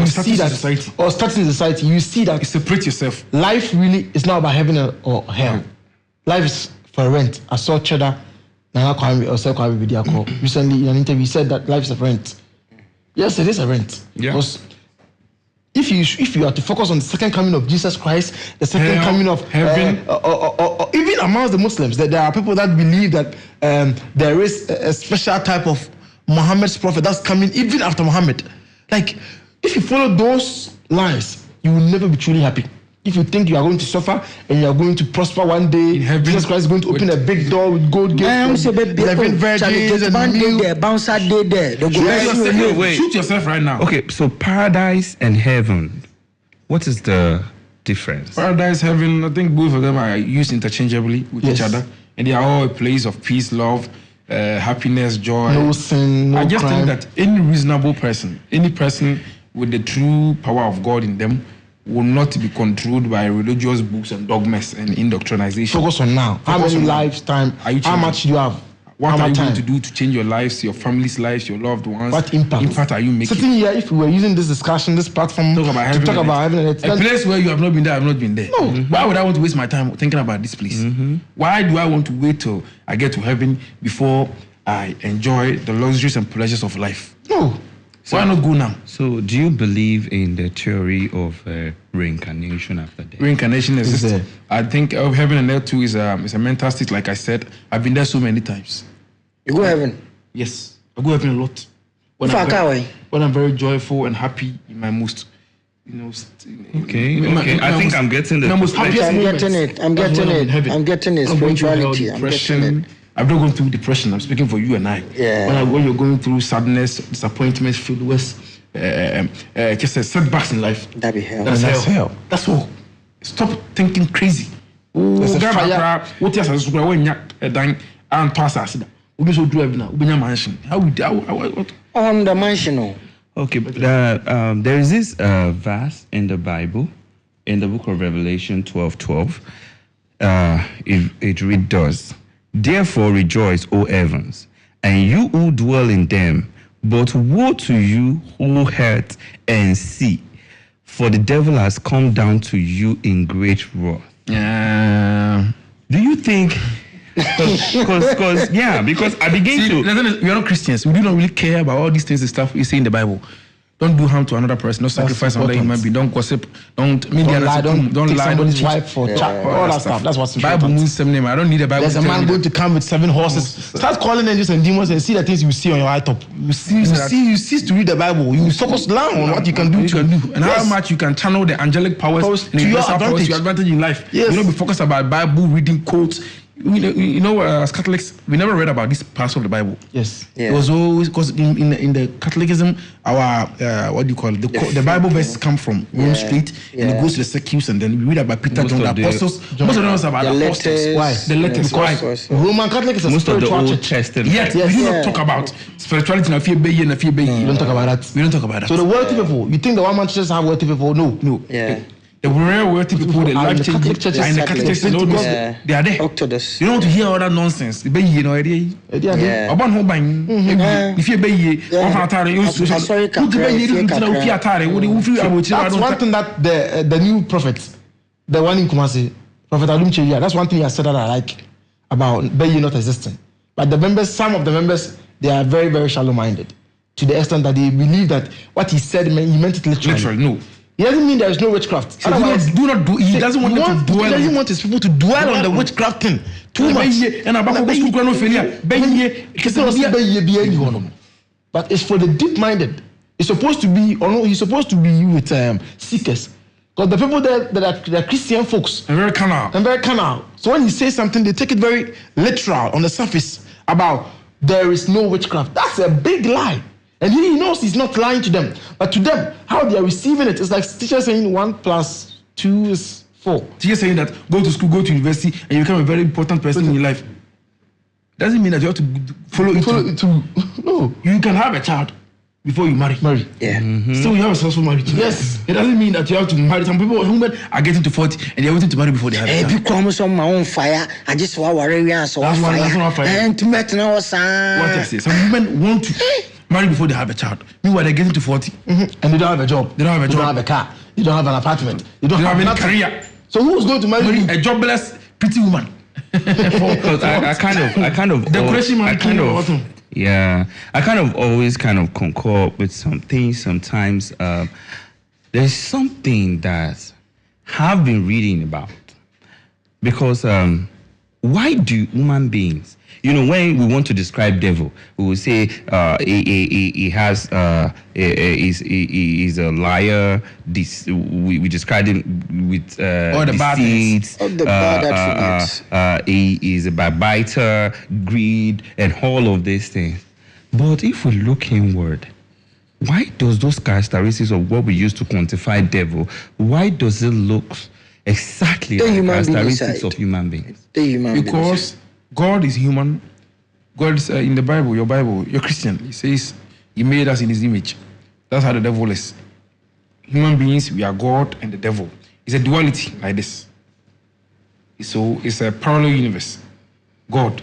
see that, society. Or status in society, you see that you separate yourself. Life really is not about heaven or hell. Life is for rent. I saw Cheddar recently in an interview. He said that life is a rent. Yes, it is a rent. Yeah. Because if you are to focus on the second coming of Jesus Christ, the second coming of heaven, or even amongst the Muslims, that there are people that believe that there is a special type of Muhammad's prophet that's coming even after Muhammad. Like, if you follow those lines, you will never be truly happy. If you think you are going to suffer and you are going to prosper one day, in heaven, Jesus Christ is going to open a big door with gold gates, 11 virgins, and shoot yourself right now. Okay, so paradise and heaven, what is the difference? Paradise, heaven, I think both of them are used interchangeably with each other, and they are all a place of peace, love, happiness, joy. No sin, no I just crime. think that any reasonable person, any person with the true power of God in them, will not be controlled by religious books and dogmas and indoctrination. Focus on now. How Focus many on now. lifetime? Are you How changing? much do you have? What how are you much going time? to do to change your lives, your family's lives, your loved ones? What impact are you making? Sitting here, if we were using this discussion, this platform Talk about heaven and earth. heaven and earth, A place where you have not been there, I have not been there. No. Why would I want to waste my time thinking about this place? Why do I want to wait till I get to heaven before I enjoy the luxuries and pleasures of life? no. Why not go now? So, do you believe in the theory of reincarnation after death? Reincarnation exists. there. I think heaven and earth too is a mental state. Like I said, I've been there so many times. You go heaven. Yes, I go heaven a lot. When If I can't wait. when I'm very joyful and happy in my most, Okay, I think I'm getting the my most perspective. happiest I'm moments. getting it. I'm That's getting when in it. heaven. I'm getting it. I'm going through hell, Spirituality. I'm depression. getting it. I've not gone through depression. I'm speaking for you and I. Yeah. When you're going through sadness, disappointment, failures, just setbacks in life. That be hell. That's That's hell. hell. That's all. Stop thinking crazy. There's a Ghana fire. kra, what else has when you dan and pass us. We so do every now. We mansion. How would what? On the mansion. Oh. Okay, but, there is this verse in the Bible, in the book of Revelation 12:12. It reads thus: "Therefore rejoice, O heavens, and you who dwell in them. But woe to you who hurt and see, for the devil has come down to you in great wrath." Do you think? Because I begin See, to. we are not Christians. We do not really care about all these things and stuff we see in the Bible. Don't do harm to another person. Don't sacrifice another human being. Don't gossip. Don't lie. Don't take lie. somebody's cheat. wife for all that stuff. That's what's Bible important. means some name. I don't need a Bible. There's a to tell man me going that. to come with 7 horses. Start calling angels and demons and see the things you see on your eye top. You cease to read the Bible. You focus down on what you can do. and how much you can channel the angelic powers Powers and to your universal powers to your advantage in life. Yes. You don't be focused about Bible reading quotes. As Catholics, we never read about this parts of the Bible. Yes. Yeah. It was always because in the Catholicism, our what do you call it? The Bible verses come from Rome Street, and it goes to the circuits, and then we read about Peter, Most John, the of the- apostles. Most of them was about The the apostles. letters. Why? The letters. Why? Roman Catholic is a Most of the spiritual Old church. Testament. Yet Yes, we do yeah. not talk about spirituality. We don't talk about that. We don't talk about that. So the wealthy people, you think the one man churches have wealthy people? No. Yeah. The real wealthy people, the are in life the changing, Catholic churches. are in the Catholic churches, and all those, Yeah. they are there. Orthodox. You don't want to hear all that nonsense. They you know, Yeah. About home buying. If you pay, Sorry, That's one thing that the new prophet, the one in Kumasi, Prophet Adum Cheria, that's one thing he has said that I like about Beyi not existing. But the members, some of the members, they are very, very shallow-minded to the extent that they believe that what he said, he meant it literally. Literally, no. He doesn't mean there is no witchcraft. So do not do. He doesn't want them to dwell. He doesn't want his people to dwell on the witchcraft thing too much. And about school no failure. But it's for the deep-minded. It's supposed to be, or no, he's supposed to be with seekers. Because the people that are Christian folks, And very carnal. and very carnal. So when he says something, they take it very literal on the surface about there is no witchcraft. That's a big lie. And he knows he's not lying to them. But to them, how they are receiving it, it's like teachers saying 1 + 2 is 4. Teacher saying that go to school, go to university, and you become a very important person in your life. Doesn't mean that you have to follow it. No. You can have a child before you marry. Yeah. Still, you have a successful marriage. Yes. It doesn't mean that you have to marry. Some people, women are getting to 40 and they're waiting to marry before they have a Hey, child. be comes on my own fire. I just want to worry so That's not fire. And to met now, What I say, some women want to marry before they have a child. Meanwhile, they're getting to 40. And they don't have a job. They don't have a They job. don't have a car. They don't have an apartment. They don't They don't have any nothing. career. So who's going to marry Marry you? a jobless, pretty woman. Because I kind of Decoration man, I kind of always kind of concur with some things. Sometimes there's something that I've been reading about, because why do human beings, when we want to describe devil, we will say he has he's a liar. We describe him with All the bad things. deceit. All the bad attributes. He is a backbiter, greed, and all of these things. But if we look inward, why does those characteristics of what we use to quantify devil, why does it look exactly The like human being characteristics inside. of human beings? The human being. Because God is human. God is in the Bible, your Bible, you're Christian. He says he made us in his image. That's how the devil is. Human beings, we are God and the devil. It's a duality like this. So it's a parallel universe. God,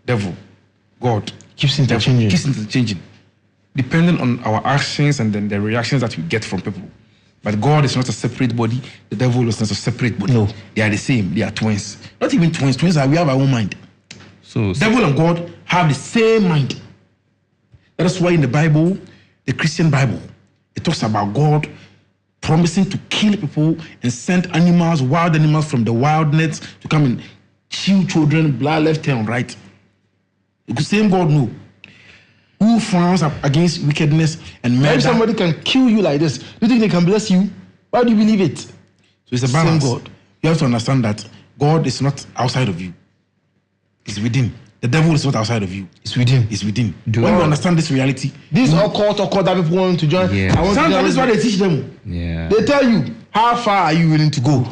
devil, God. Keeps devil. interchanging. Keeps interchanging. Depending on our actions and then the reactions that we get from people. But God is not a separate body. The devil is not a separate body. No. They are the same. They are twins. Not even twins. Twins are, we have our own mind. So Devil and God have the same mind. That is why in the Bible, the Christian Bible, it talks about God promising to kill people and send animals, wild animals from the wildness to come and kill children, blood left and right. The same God know who frowns up against wickedness and If murder. somebody can kill you like this, do you think they can bless you? Why do you believe it? So it's a Same balance. God. You have to understand that God is not outside of you. It's within. The devil is not outside of you. It's within. It's within. Do When you I- understand this reality, This occult that people want to join. Yeah. I want to sometimes join. this is why they teach them. yeah. They tell you, how far are you willing to go?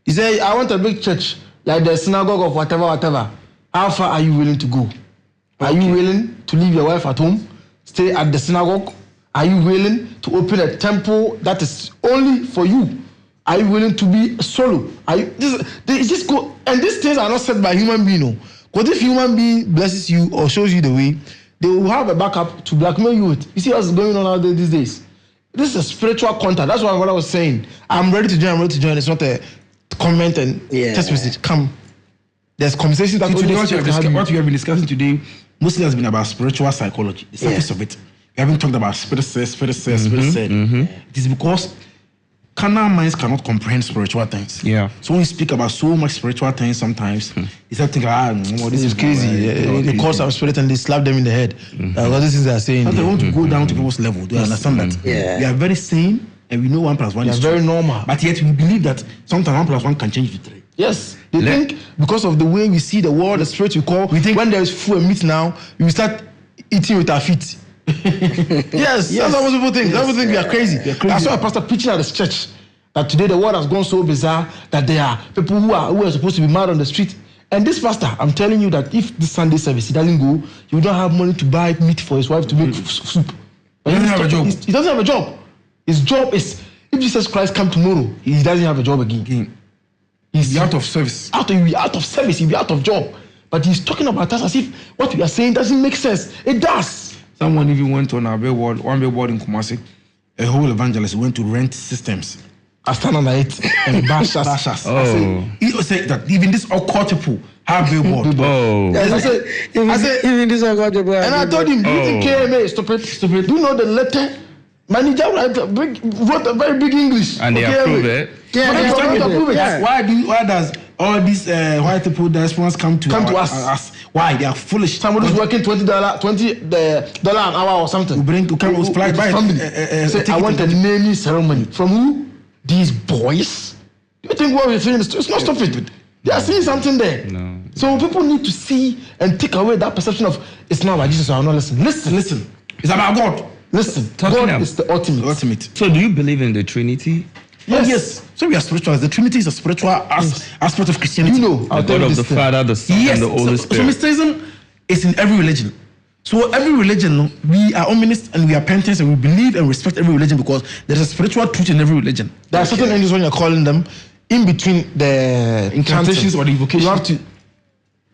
You say, I want a big church, like the synagogue of whatever. How far are you willing to go? Are you willing to leave your wife at home, stay at the synagogue? Are you willing to open a temple that is only for you? Are you willing to be solo? Are you, they just go, and these things are not said by human being. Because if human being blesses you or shows you the way, they will have a backup to blackmail you with. You see what's going on out there these days? This is a spiritual contact. That's what I was saying. I'm ready to join. It's not a comment and text message. Come. There's conversations that See, today, only what spirit can have what we have been discussing today mostly has been about spiritual psychology, the surface of it. We haven't talked about spirit said. It is because carnal minds cannot comprehend spiritual things. Yeah. So when we speak about so much spiritual things, sometimes they start thinking, This is crazy. They call some spirit and they slap them in the head. Because this is they are saying. They want to go down to people's level. Do you understand that? Yeah. We are very sane and we know 1 + 1 They are is very 2. normal. But yet we believe that sometimes 1 + 1 can change to 3. Yes, they think because of the way we see the world, the spirit we call. We think when there is food and meat now, we start eating with our feet. Yes, that's what most people think. Some people think we are crazy. I saw a pastor preaching at this church that today the world has gone so bizarre that there are people who are supposed to be mad on the street. And this pastor, I'm telling you that if this Sunday service he doesn't go, he will not have money to buy meat for his wife to make soup. But He doesn't have a job. He doesn't have a job. His job is if Jesus Christ come tomorrow, he doesn't have a job again. He's out of service. He'll be out of service, he'll be out of job. But he's talking about us as if what we are saying doesn't make sense. It does. Someone even went on our billboard, one billboard in Kumasi. A whole evangelist went to rent systems. I stand under it and bash us. Bash us. Oh. He said that even this occult people have billboard. Oh. Yes, I said, Even this I got the and I told him, do you think KMA is stupid? Do you know the letter? Manager wrote a very big English. And they for KMA. approve it. Yeah, But they they approve don't it. approve it. Yeah. Why does all these white people diasporans come to us? Why? They are foolish. Somebody's working $20 an hour or something. We supply buy Say, I want a naming ceremony. From who? These boys. Do you think what we're saying is it's not stupid? They are seeing something there. No. So people need to see and take away that perception of it's not about Jesus. I will not listen. Listen. It's about God. Listen. Talking God about- is the ultimate. Ultimate. So do you believe in the Trinity? Yes. So we are spiritual. The Trinity is a spiritual aspect of Christianity. You know, The I'll tell God you of this the thing. Father, the Son, Yes. and the Holy So Spirit. mysticism is in every religion. So every religion, we are humanists and we are penitents and we believe and respect every religion because there is a spiritual truth in every religion. There are certain angels when you're calling them in between the Incantations chanting, or the invocation. You have to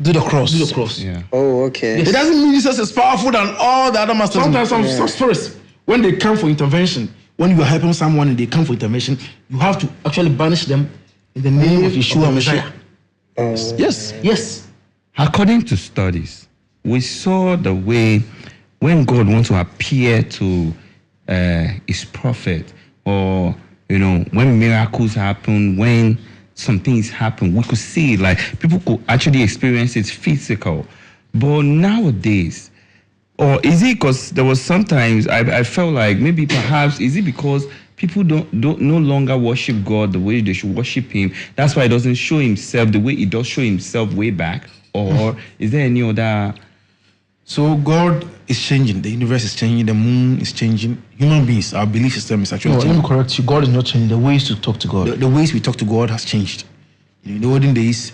do the cross. Do the cross. Yeah. Oh, okay. It doesn't mean Jesus is powerful than all the other masters. Sometimes some spirits, when they come for intervention, when you are helping someone and they come for intervention, you have to actually banish them in the name of Yeshua Messiah. Yes. According to studies, we saw the way when God wants to appear to his prophet, or when miracles happen, when some things happen. We could see it, like people could actually experience it physical. But nowadays, or is it because there was sometimes I felt like maybe perhaps is it because people don't no longer worship God the way they should worship Him? That's why He doesn't show Himself the way He does show Himself way back. Or is there any other? So God is changing. The universe is changing. The moon is changing. Human beings, our belief system is actually Let changing. me correct you. God is not changing. The ways to talk to God. The ways we talk to God has changed. In the olden days,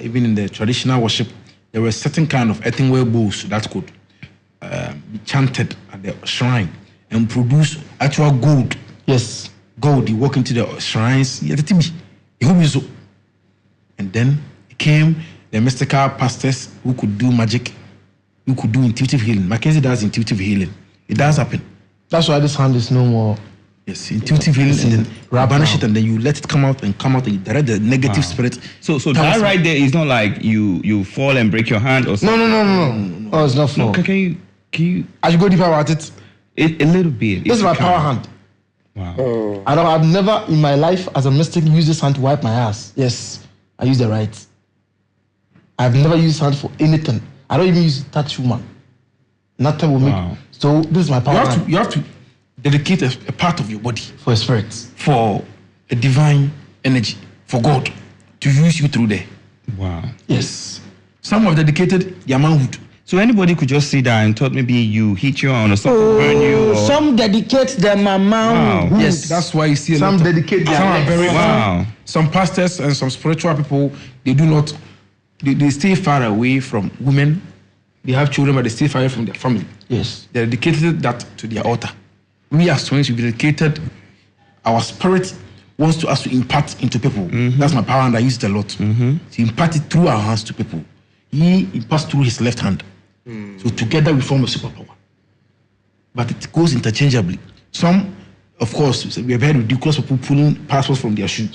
even in the traditional worship, there were certain kind of earthenware bowls that could be chanted at the shrine and produce actual gold. Yes. Gold. You walk into the shrines, and then came the mystical pastors who could do magic, who could do intuitive healing. McKenzie does intuitive healing. It does happen. That's why this hand is no more. Yes, intuitive healing, and then banish it, and then you let it come out, and you direct the negative spirit. So that right there is not like you fall and break your hand or something. No. Oh, it's not fall. No, can you I should go deeper about it. a little bit? This is my power hand. Wow. I've never in my life as a mystic used this hand to wipe my ass. Yes, I use the right. I've never used this hand for anything. I don't even use touch woman. Nothing will make. So this is my power hand. You have to dedicate a part of your body For a spirit. for a divine energy, for God to use you through there. Wow. Yes. Some have dedicated their manhood. So anybody could just sit there and thought maybe you hit you on or something, burn you. Or... Some dedicate their mama. Wow. Yes, that's why you see Some dedicate their some are legs. very Wow. Some pastors and some spiritual people, they do not, they stay far away from women. They have children, but they stay far away from their family. Yes. They dedicated that to their altar. We as twins, we dedicated our spirit wants to us to impart into people. That's my power, and I use it a lot. To impart it through our hands to people. He imparts through his left hand. So together we form a superpower. But it goes interchangeably. Some, of course, we have had ridiculous people pulling passports from their shoe.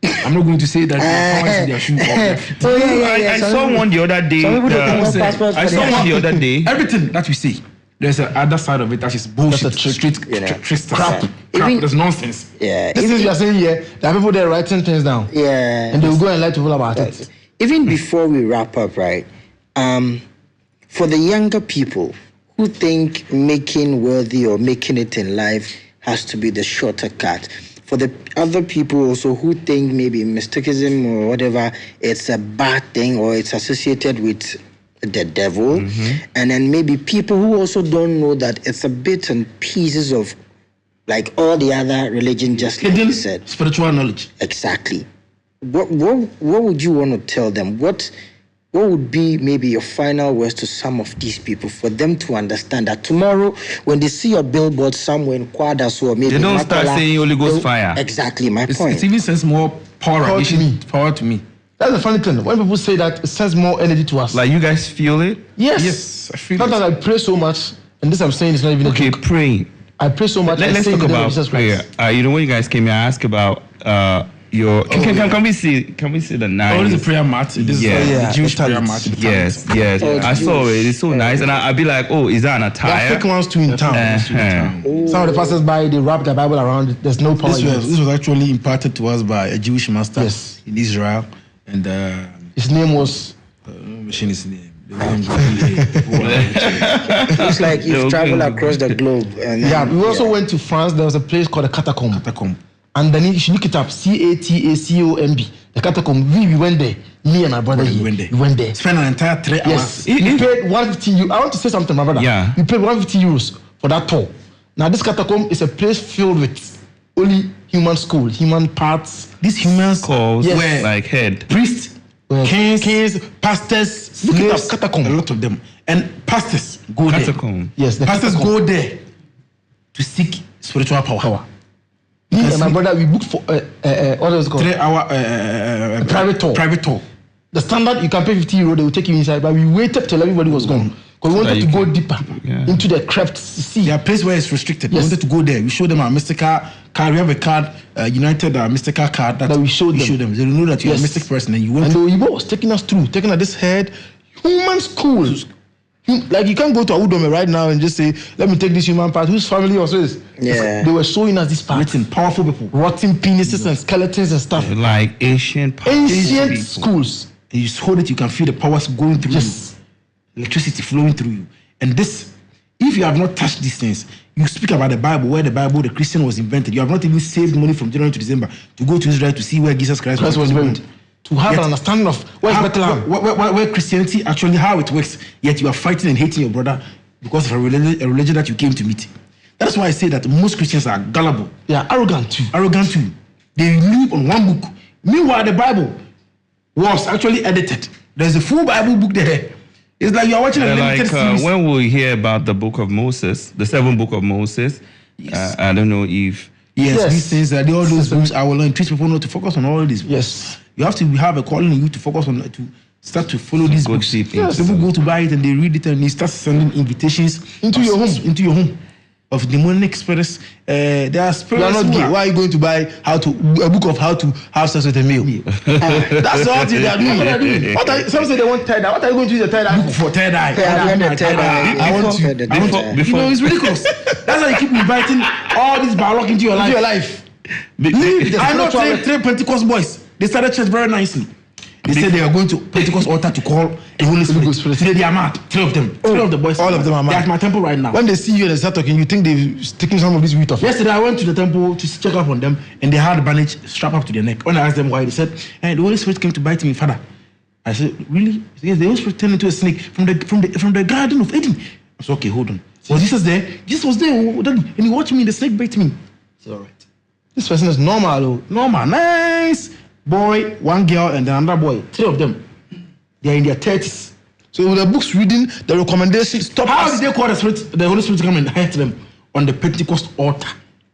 I'm not going to say that their power is in their shoe. Or their feet. Oh yeah. I saw one the other day. Some people don't have passports. I saw one the other day. Everything that we say, there's a other side of it that is bullshit. That's a trick. Straight You know. trick stuff. Crap. Crap. Even- There's nonsense. Yeah. This is you are saying here. There are people there writing things down. Yeah. And they will go and lie to people about it. Even before we wrap up, right? For the younger people who think making worthy or making it in life has to be the shorter cut. For the other people also who think maybe mysticism or whatever, it's a bad thing or it's associated with the devil. And then maybe people who also don't know that it's a bit and pieces of like all the other religion, just like Hidden you said. spiritual knowledge. Exactly. What would you want to tell them? What would be maybe your final words to some of these people for them to understand that tomorrow when they see a billboard somewhere in Kwadas or maybe They don't start Makola, saying Holy Ghost they'll- fire. Exactly my It point. even sends more power to me. Power to me. That's the funny thing. When people say that, it sends more energy to us. Like you guys feel it? yes. Yes, I feel Sometimes I pray so much, and this I'm saying is not even Okay, a joke. praying. I pray so much. Let's I say talk in the name of about Jesus prayer. Christ. You know, when you guys came here, I asked about your. Can we see the knife? Oh, this is a prayer mat. This is Yeah. the Jewish prayer Talent. mat. the Yes, talent. yes. Oh, I saw it. It's so nice, and I'd be like, oh, is that an There are attire? fake ones too in town. Uh-huh. Some of the pastors buy, they wrap their Bible around it. There's no power This in was, it. this was actually imparted to us by a Jewish master Yes. in Israel, and His name was. machine his name. It's like you've traveled across the globe. And then, Yeah, we also went to France. There was a place called the Catacomb. And then you should look it up. Catacomb. The Catacomb. We went there. Me and my brother We here. went there. We went there. Spent an entire 3 Yes. hours. We paid 150 euros. I want to say something, my brother. Yeah. We paid 150 euros for that tour. Now, this catacomb is a place filled with only human skull, human parts. These humans Calls Yes. like head. priests, Yes. kings, pastors, Look it up, slaves, catacomb. a lot of them. And pastors go there. Catacomb. Yes, the Pastors catacomb. go there to seek spiritual power. Me and my see- brother, we booked for what was it called? 3 hour Private tour. Private tour. The standard, you can pay 50 euro, they will take you inside, but we waited till everybody was gone. Because we wanted that to you go can- deeper Yeah. into the crypt to see. There are places where it's restricted. We Yes. wanted to go there. We showed them our mystical card. We have a card, United mystical card that we showed them. They know that you're Yes. a mystic person, and you went And to the Oyibo was taking us through, taking us this head, human schools. Like you can't go to Awudome right now and just say, let me take this human part. Whose family also is? Yeah. They were showing us this part. Written, powerful people. Rotting penises and skeletons and stuff. Like ancient Ancient schools. And you hold it, you can feel the powers going through Yes. you. Electricity flowing through you. And this, if you have not touched these things, you speak about the Bible, where the Christian was invented. You have not even saved money from January to December to go to Israel to see where Jesus Christ was born. To have Yet- an understanding of where's Bethlehem. Where Christianity actually, how it works, yet you are fighting and hating your brother because of a religion that you came to meet. That's why I say that most Christians are gullible. They are arrogant too. Arrogant too. They live on one book. Meanwhile, the Bible was actually edited. There's a full Bible book there. It's like you are watching a limited series. When we hear about the book of Moses, the 7th book of Moses, Yes. I don't know if Yes, Yes. these things, all those books, I will teach people not to focus on all these books. Yes. You have to have a calling in you to focus on, to start to follow these go books. deep Yes. into People go to buy it and they read it and they start sending invitations Into your home. Into your home of demonic spirits. There are You spirits. are not who gay. are- Why are you going to buy a book of how to have sex with a male? That's all they are doing. Some say they want tie dye. What are you going to use a tie dye Book for third eye. Yeah, I've heard the third eye. I want to. Before- I want to. before- You know, it's ridiculous. That's why you keep inviting all these barlock into your life. Into your life. Leave the I know spiritual- three Pentecost boys. They started church very nicely. They said they are going to Pentecost altar to call the Holy Spirit. Today they are mad. Three of them. Three of the boys. all of them are mad. They're at my temple right now. When they see you and they start talking, you think they've taken some of this wheat off. Yesterday I went to the temple to check up on them, and they had a bandage strapped up to their neck. When I asked them why, they said, "The Holy Spirit came to bite me, Father." I said, "Really?" He said, "Yes, the Holy Spirit turned into a snake from the Garden of Eden." I said, "Okay, hold on." Was Jesus there? Jesus was there, and he watched me. The snake bit me. It's all right. This person is normal, though. Normal, nice boy, one girl, and then another boy. Three of them. They are in their 30s. So with the books reading, the recommendations, stop How us. did they call the Holy Spirit to come and hurt them on the Pentecost altar?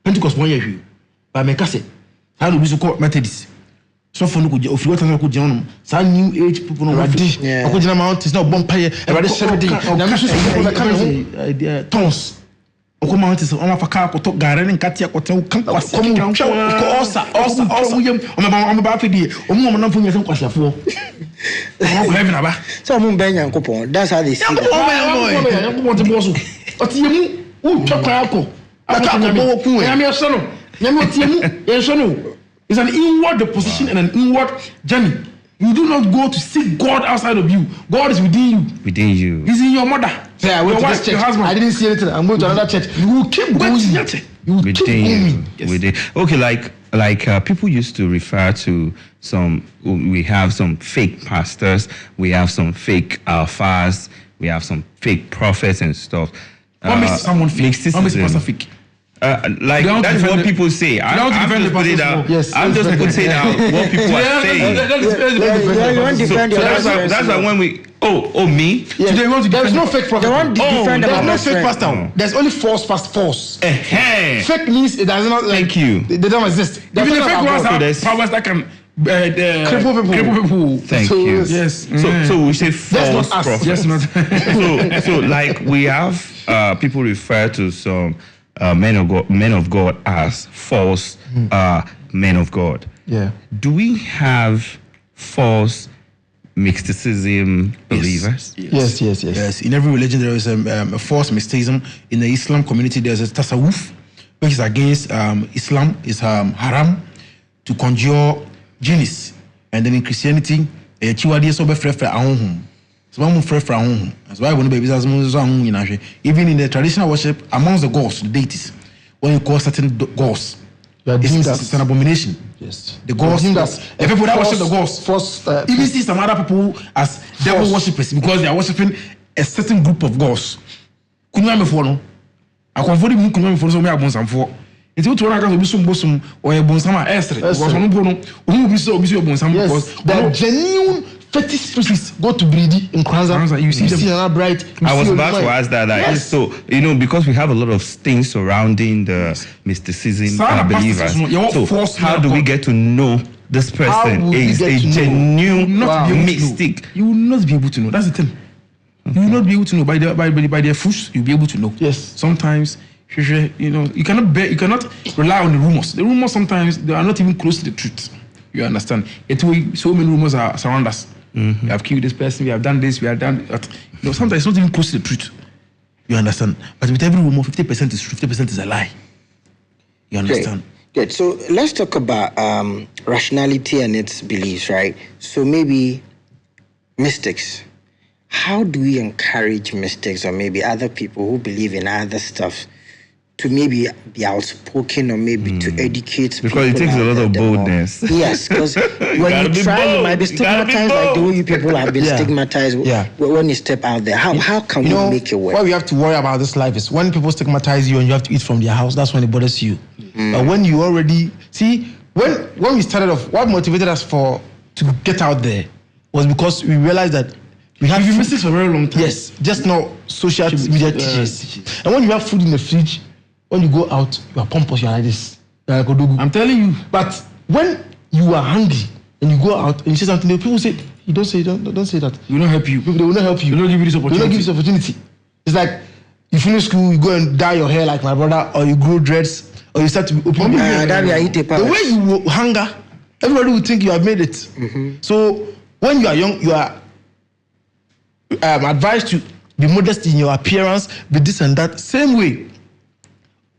Pentecost 1 year. But I say, how do we call Methodists? So for no good, if you want to go some new age people no ready. Yeah. I go to mountains now bonfire. Everybody 70. Now me so people that come home. Tons. Oko mountains on fa car ko to gare ne nkatia ko ten kan kwase Come kan show osa. o me ba fedi o mu na mfo nyese kwasiafo o ko heaven aba So I'm buying Yankopon. That's how they see that. ko te boso o tie mu o twa kwa ko Aka ko ku e. nyame so no nyame o tie mu e so no. It's an inward position and an inward journey. You do not go to seek God outside of you. God is within you. within you. He's in your mother. Say I went to your this wife, church. your husband. I didn't see anything. I'm going to another church. You will keep going. You will keep Within you. going. Yes. Within. Okay, like people used to refer to some. We have some fake pastors. We have some fake alphas. We have some fake prophets and stuff. What makes someone fake? What makes a mysticism. person fake? Like They want to that's defend what the- people say. they want to I'm defend just the putting pastor's out. work. Yes, I'm just putting out what people are saying. You want to So defend your that's why. best That's why friend. when we. Oh me. Yeah. Today we want to There is defend no fake prophet. They want to defend There's our no best fake friend. pastor. There's only false pastor. False. Hey. Fake means it does not. Thank you. They don't exist. They're Even the talking fake about ones God. have there's- powers that can Cripple people. Cripple people. Thank So, you. Yes. So we say not false us. prophets. Yes, not. So like we have people refer to some men of God as false men of God. Yeah. Do we have false mysticism believers? Yes. Yes, in every religion there is a false mysticism. In the Islam community, there's a tasawwuf, which is against Islam, is haram to conjure genies. And then in Christianity, chiwadi so be frefre ahunhum. So one frefre ahunhum. That's why when babies as even in the traditional worship amongst the gods, the deities, when you call certain gods, You are deemed it's an abomination. Yes. The gods, Deemed the as people that worship the false- gods, false, even see some other people as devil worshippers because they are worshiping a certain group of gods. Kunyame for no, I confound him kunyame for so me abonsam for. Nti wo to na ka so bi so mbosum or e bonsam a esre because ono bo no ohu bi so bonsam Yes. because The genuine fetish spirits go to breedy in Kwanzaa. Kwanzaa, you see them. another bright. I was about to ask that. Like, Yes. so because we have a lot of things surrounding the mysticism Some believers. pastors, you're So false how men do of we God. get to know this How person would we is get a to know? genuine not be able to know. mystic? You will not be able to know. That's the thing. You will not be able to know by their fruits. You'll be able to know. Yes. Sometimes, you cannot rely on the rumors. The rumors sometimes they are not even close to the truth. You understand? Yet so many rumors are surround us. We have killed this person. We have done this. We have done that. Sometimes it's not even close to the truth. You understand? But with every rumor, 50% is true, 50% is a lie. You understand? Good. So let's talk about rationality and its beliefs, right? So maybe mystics. How do we encourage mystics or maybe other people who believe in other stuff to maybe be outspoken or maybe to educate people? Because it takes a lot of boldness. Yes, because when you try, you might be stigmatized like the way you people have been stigmatized when you step out there. How can we make it work? What we have to worry about this life is when people stigmatize you and you have to eat from their house, that's when it bothers you. But when you already... See, when we started off, what motivated us to get out there was because we realized that we have been mystics for a very long time. Yes, just not social media teachers. And when you have food in the fridge, when you go out, you are pompous, you are like this. Like I'm telling you. But when you are hungry and you go out and you say something, people say, don't say that. We will not help you. People, they will not help you. They will not give you this opportunity. They will not give you this opportunity. It's like you finish school, you go and dye your hair like my brother, or you grow dreads, or you start to open your hair. The way you hunger, everybody will think you have made it. So when you are young, you are advised to be modest in your appearance, be this and that. Same way,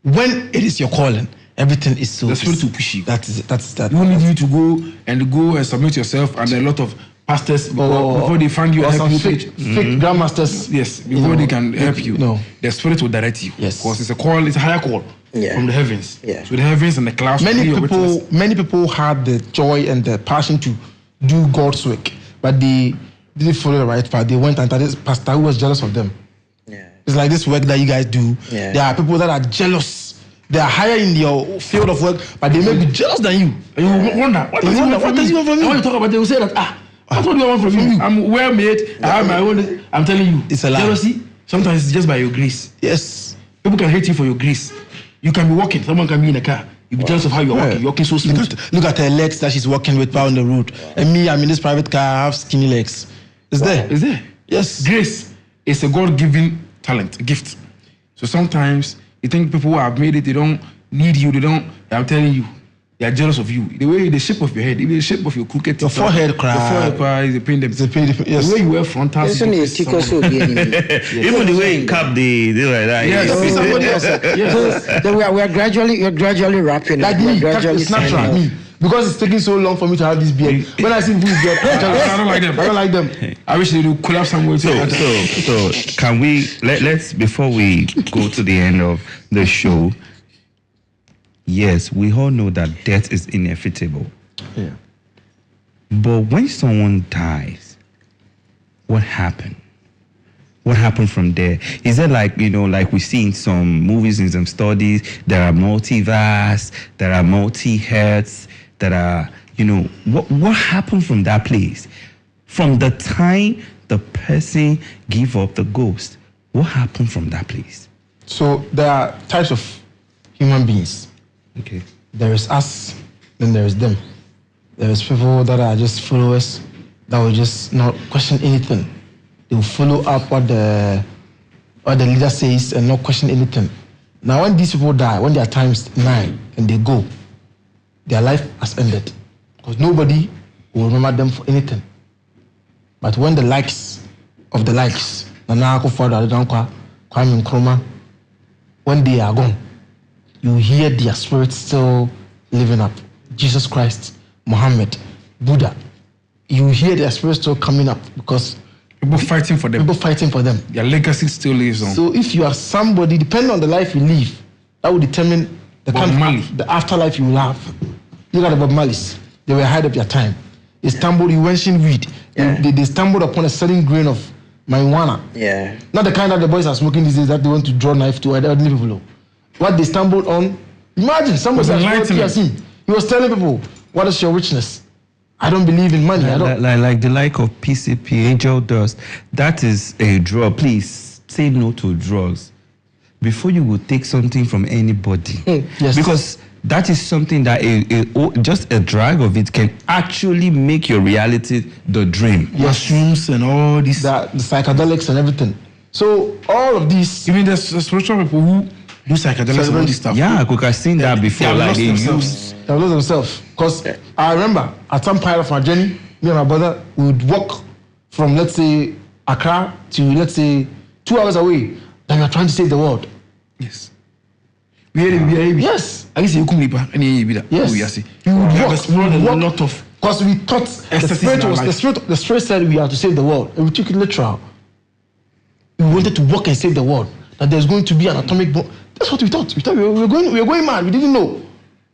when it is your calling, everything is so. The spirit to push you. That is it. That's that. We need you to go and submit yourself, and a lot of pastors before they find you and help you. Fake grandmasters. Yes, before they can help you. No. The spirit will direct you. Yes. Because it's a call, it's a higher call from the heavens. Yeah. So the heavens and the clouds. Many people had the joy and the passion to do God's work, but they didn't follow the right path. They went and this pastor who was jealous of them. Yeah. It's like this work that you guys do. Yeah. There are people that are jealous. They are higher in your field of work, but they may be jealous than you. And you wonder, what does he want from me? And when you talk about it, they will say that, what do you want from you? I'm well made, I have my own. I'm telling you, it's a lie. Jealousy, sometimes it's just by your grace. Yes. People can hate you for your grace. You can be walking, someone can be in a car. You be jealous of how you're walking. You're walking so smooth. Look at her legs that she's walking with on the road. And me, I'm in this private car, I have skinny legs. It's there. It's there. Yes. Grace is a God-given talent, a gift. So sometimes you think people who have made it, they don't need you, I'm telling you, they are jealous of you. The shape of your head, even the shape of your crooked your forehead cry. Your forehead cry is a pain them. It's a pain. Yes. The way you wear frontal. Even the way in cap they like that. Yes. Somebody else. Yes. Then we are gradually wrapping. Like me, it's natural. Me. Because it's taking so long for me to have this beard. When I see who's beard, I don't like them. I don't like them. I wish they would collapse somewhere. So can we let's before we go to the end of the show? Yes, we all know that death is inevitable. Yeah. But when someone dies, what happened? What happened from there? Is it like, like we see in some movies, in some studies, there are multiverse, there are multi-heads, there are, what happened from that place? From the time the person give up the ghost, what happened from that place? So there are types of human beings. Okay. There is us, then there is them. There is people that are just followers that will just not question anything. They will follow up what the leader says and not question anything. Now, when these people die, when their time is 9 and they go, their life has ended because nobody will remember them for anything. But when the likes of the likes, Nana Akufo-Addo, Kwame Nkrumah, when they are gone, you hear their spirits still living up. Jesus Christ, Muhammad, Buddha. You hear their spirits still coming up because people fighting for them. People fighting for them. Their legacy still lives on. So if you are somebody, depending on the life you live, that will determine the the afterlife you will have. Look at the Bob Marleys. They were ahead of their time. They stumbled, you mentioned weed. Yeah. They stumbled upon a certain grain of marijuana. Yeah. Not the kind that the boys are smoking these days that they want to draw knife to ordinary people. What they stumbled on, imagine somebody he was telling people, what is your richness? I don't believe in money. Like the like of PCP, angel dust. That is a drug. Please say no to drugs before you will take something from anybody. Yes. Because that is something that just a drag of it can actually make your reality the dream. Mushrooms and all these. The psychedelics and everything. So all of these. Even the spiritual people who do psychedelics and all this stuff. Yeah, because I've seen that before. They like lost they themselves. use. They lost themselves. Because I remember at some part of my journey, me and my brother would walk from, let's say, Accra to, let's say, 2 hours away. That we are trying to save the world. Yes. Yes. I guess you come lipa any bida. Yes. We would explore a lot of, because we thought the spirit said we are to save the world, and we took it literal. We wanted to walk and save the world. That there's going to be an atomic bomb. That's what we thought. We thought we were going mad. We didn't know.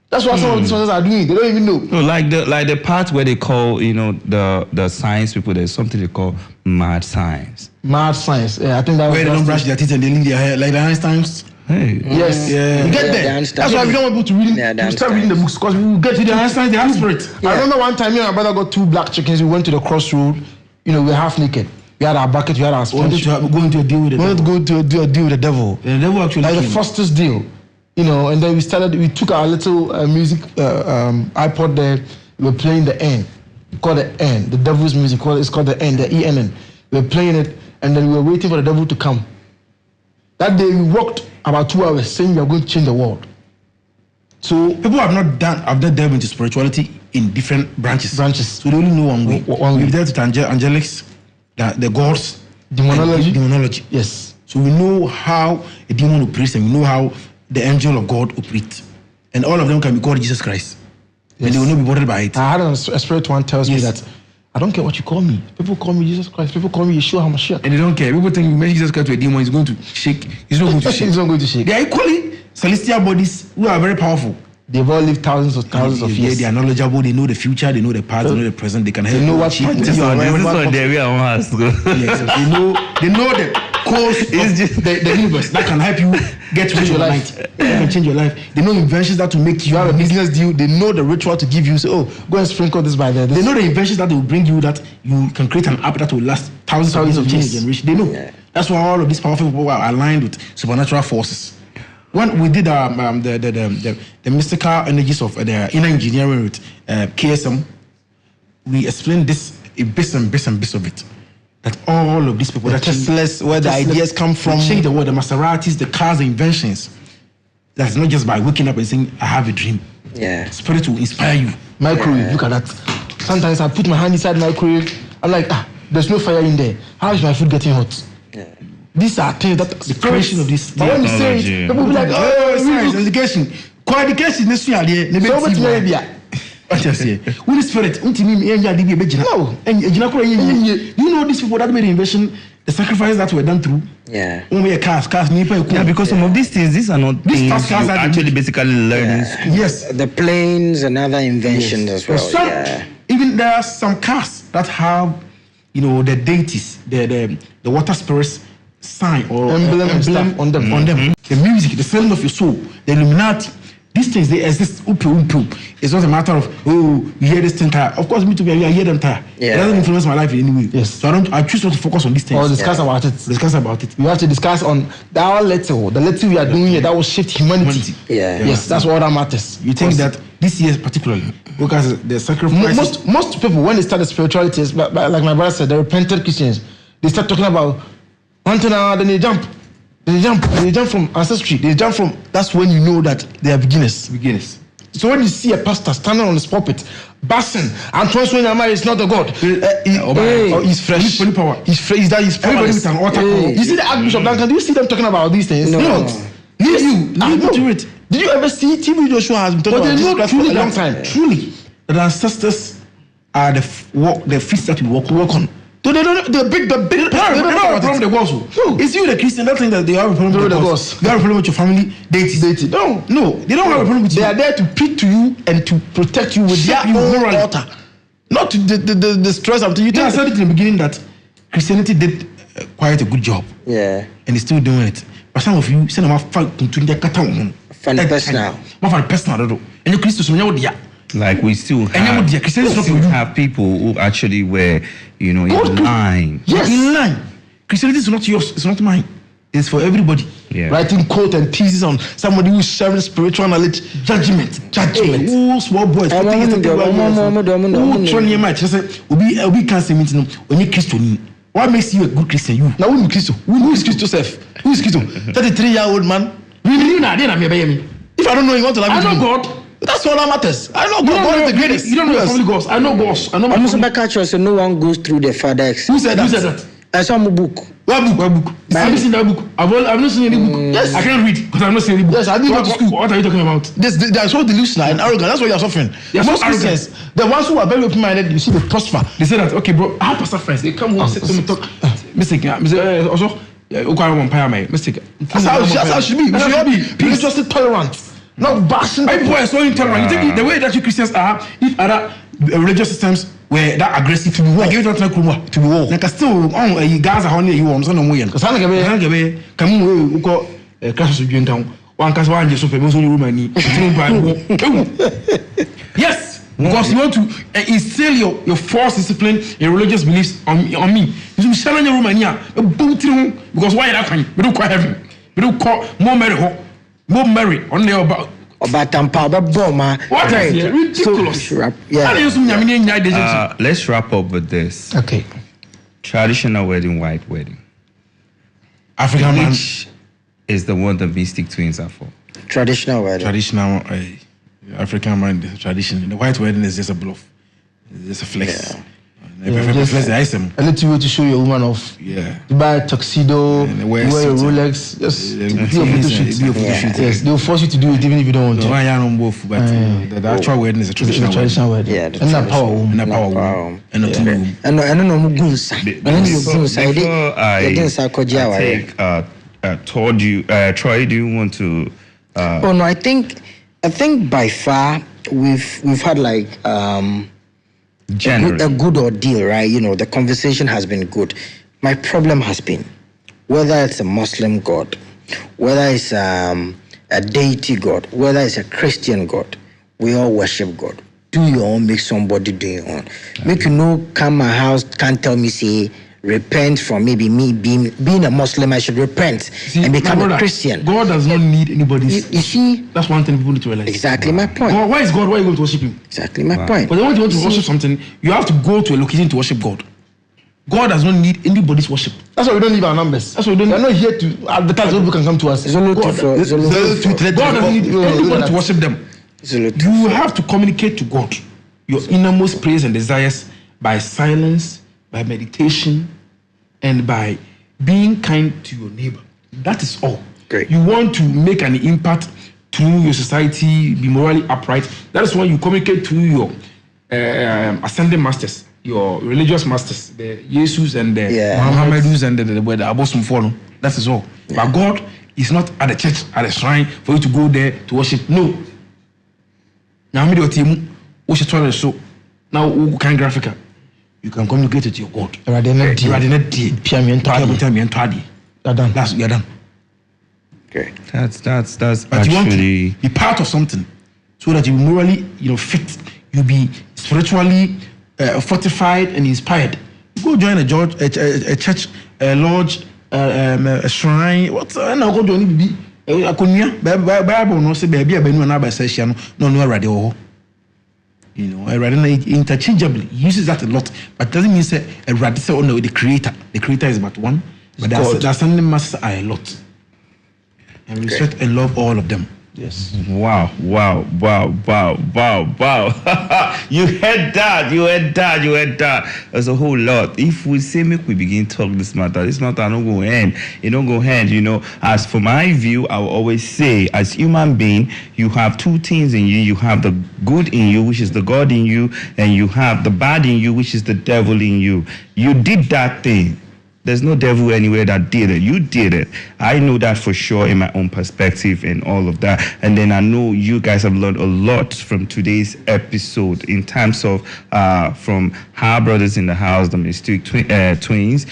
That's what some of these ones are doing. They don't even know. No, like the part where they call, the science people. There's something they call mad science. Mad science. Yeah, I think that. Where they don't brush their teeth and they leave their hair like the Einsteins. Hey. Yes. Yeah. We get there. That's why we don't want people to read. We start reading the books because we will get to the Einsteins. They have spirit. Yeah. I remember one time, me and my brother got 2 black chickens. We went to the crossroad. We were half naked. We had our bucket. We had our sponge. We wanted to go into a deal with the devil. We wanted to go to a deal with the devil. The devil actually like the fastest deal. And then we took our little music iPod there. We were playing the N. We called the N, the devil's music. It's called the N, the ENN. We were playing it, and then we were waiting for the devil to come. That day we walked about 2 hours saying we are going to change the world. So people have not delved into spirituality in different branches. So they only know one way. We've dealt with angelics, the gods, demonology. Yes. So we know how a demon operates, and we know how the angel of God operates. And all of them can be called Jesus Christ. Yes. And they will not be bothered by it. I had a spirit one tells me that I don't care what you call me. People call me Jesus Christ. People call me Yeshua HaMashiach. And they don't care. People think you mention Jesus Christ to a demon, he's going to shake. He's not going to shake. He's not going to shake. They are equally celestial bodies who are very powerful. They've all lived thousands of years. They are knowledgeable. They know the future. They know the past. They know the present. They can help. They know what point this one there we are on us. Yes, they know the course of the universe that can help you get rich overnight. They can change your life. They know inventions that will make you have a business deal. They know the ritual to give you. So, go and sprinkle this by there. They know the inventions that will bring you that you can create an app that will last thousands of years. They know. Yeah. That's why all of these powerful people are aligned with supernatural forces. When we did the mystical energies of the inner engineering with KSM, we explained this a bits of it. That all of these people, the Teslas, where the ideas come from, change the world, the Maseratis, the cars, the inventions. That's not just by waking up and saying, I have a dream. Yeah. Spirit will inspire you. Microwave, look at that. Sometimes I put my hand inside microwave. I'm like, there's no fire in there. How is my food getting hot? Yeah. These are things that the creation of this. But when you say it, people will be like, science, education. Co-education, this year, so much maybe. What you say? Holy Spirit, no. You know these people that made the invention, the sacrifices that were done through. Yeah. Yeah, because some of these things, these are not things you actually basically learn in school. Yes. The planes and other inventions as well. Even there are some cars that have, the deities, the water spirits sign or emblem on them. The music, the sound of your soul, the Illuminati. These things, they exist. It's not a matter of, you hear this thing. Of course, me too, I hear them. Yeah. It doesn't influence my life in any way. Yes. So I choose not to focus on these things. Or discuss about it. We have to discuss on our little we are doing here that will shift humanity. Yeah. Yes, that's what that matters. You think that this year particularly, because the sacrifice. Most people, when they start the spirituality, like my brother said, the repentant Christians, they start talking about one thing, then they jump. They jump from ancestry. That's when you know that they are beginners. So when you see a pastor standing on his pulpit, bassing, and transferring your mind is not a God. He's fresh. He's power. He's fresh. He's everybody with an altar call. You see the Archbishop Duncan? Do you see them talking about these things? No. Did you ever see TV Joshua has been talking about this for a long time? Truly, the ancestors are the feet that we walk on. So they don't the big they don't have a problem with the gods. It's you, the Christian, that thing that they have a problem with the gods. They have a problem with your family deity. No, they don't have a problem with you. They are there to preach to you and to protect you with their own altar. Not to the stress of you. I said it in the beginning that Christianity did quite a good job. Yeah. And it's still doing it. But some of you send them to their personal. And you Christians, like we still have people who actually were, in line. Yes, in line. Christianity is not yours. It's not mine. It's for everybody. Yeah. Writing quote and thesis on somebody who is sharing spiritual knowledge. Judgment. Who small boys? Who can't say meeting when you Christian. What makes you a good Christian? You now who is Christo? Who is Christo self? Who is Christo? 33-year-old man. If I don't know, you want to love me. I know God. That's all that matters. I know God is the greatest. You don't know your family gods. I know gods. I know my I'm also family. back at so no one goes through the father. Who said that? I saw a book. What book? Have you seen that book? I've not seen any book. Yes. I can't read because I've not seen any book. Yes, I didn't go to school. What are you talking about? They are so delusional and arrogant. That's why you are suffering. They are so Most Christians, the ones who are very open-minded, you see, they prosper. They say that, okay, bro, I have pastor friends. They come home, sit to me, talk. Mistake. Also, mistake. That's how it should be. We should all be religiously tolerant, not bashing. People are so intolerant. You think the way that you Christians are, if other religious systems were that aggressive to be war, give it to be war. Like still, you guys are only you want some more. Because I come we call clashes of town. One cast one just so famous only woman. Yes, because you want to instill your false discipline, your religious beliefs on me. You should challenge your woman here. Because why that kind? We don't call heaven. We don't call more Mary on the about. What Is ridiculous? So, yeah. Let's wrap up with this. Okay. Traditional wedding, white wedding. African man. Which is the one the mystic twins are for? Traditional wedding. Traditional African man, the tradition. The white wedding is just a bluff. It's just a flex. Yeah. Flex the item. A little way to show your woman off. Yeah. You buy a tuxedo, you wear your Rolex. Yes. Yes, they'll force you to do it even if you don't want to. The actual wedding is a traditional wedding. Yeah, and that power woman. And a power woman. And a two room. And I don't know Gunsa. Told you, Troy, do you want to? Oh no, I think by far we've had like a good ordeal, right? You know, the conversation has been good. My problem has been whether it's a Muslim god, whether it's a deity god, whether it's a Christian god, we all worship God. Do your own, make somebody do your own. Make you know, come my house, can't tell me, say, repent from maybe me being a Muslim, I should repent and become a Christian. God does not need anybody's. You see? That's one thing people need to realize. Exactly my point. Why is God? Why are you going to worship Him? Exactly my point. But then when you want to worship something, you have to go to a location to worship God. God does not need anybody's worship. That's why we don't need our numbers. That's why we don't. We're not here to advertise so people can come to us. God doesn't need anybody to worship them. You have to communicate to God your innermost prayers and desires by silence, by meditation, and by being kind to your neighbor. That is all. Great. You want to make an impact through your society, be morally upright. That is why you communicate to your ascending masters, your religious masters, the Jesus and the Muhammadus and the Abosum follow. That is all. Yeah. But God is not at the church, at the shrine for you to go there to worship. No. Now, now, kind graphica. You can communicate with your God. You're done. Okay. That's but actually... you want to be part of something so that you morally, fit. You be spiritually fortified and inspired. You go join a church, a lodge, a shrine. What's I'm not going to be a Bible no say baby abenu na ba session no already. Interchangeably he uses that a lot, but it doesn't mean say a radical the creator. The creator is but one, but there's something masters are a lot. And respect and love all of them. Yes. Wow. You heard that. There's a whole lot. If we say make we begin talk this matter not go end. It don't go hand, As for my view, I will always say, as human being, you have two things in you. You have the good in you, which is the God in you, and you have the bad in you, which is the devil in you. You did that thing. There's no devil anywhere that did it. You did it. I know that for sure in my own perspective and all of that. And then I know you guys have learned a lot from today's episode in terms of from our brothers in the house, the Mystic Twins,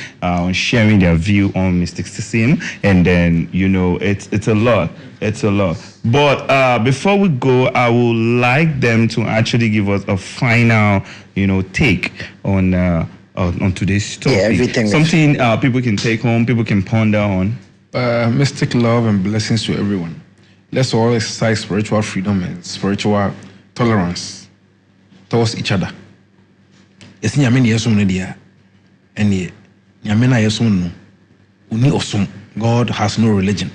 sharing their view on mysticism. And then, it's a lot. It's a lot. But before we go, I would like them to actually give us a final, take on today's topic. Yeah, everything. Something people can take home, people can ponder on. Mystic love and blessings to everyone. Let's all exercise spiritual freedom and spiritual tolerance towards each other. Yes, God has no religion.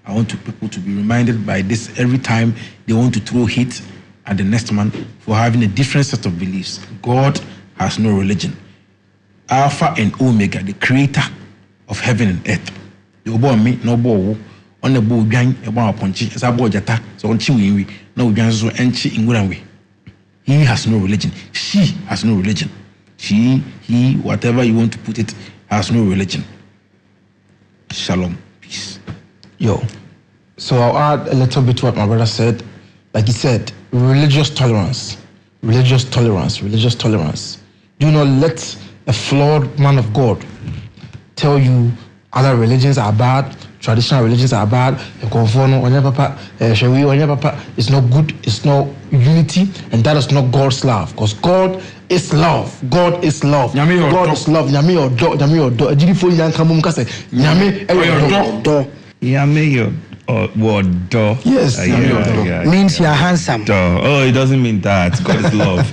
I want people to be reminded by this every time they want to throw hate at the next man for having a different set of beliefs. God has no religion. Alpha and Omega, the creator of heaven and earth. The obo me no bo on the bo gang about ponchi as a boy jata so on chiwi no ganzo enchi inguranwe. He has no religion. She has no religion. She, he, whatever you want to put it, has no religion. Shalom. Peace. Yo. So I'll add a little bit to what my brother said. Like he said, religious tolerance. Religious tolerance. Religious tolerance. Do not let a flawed man of God tell you other religions are bad, traditional religions are bad, it's not good, it's not unity, and that is not God's love. Because God is love. God is love. God is love. Nyame odo, nyame odo. Ejiri fo yan kan mum ka say nyame odo. Nyame what do? Yes, means you are handsome. Oh, it doesn't mean that. God is love.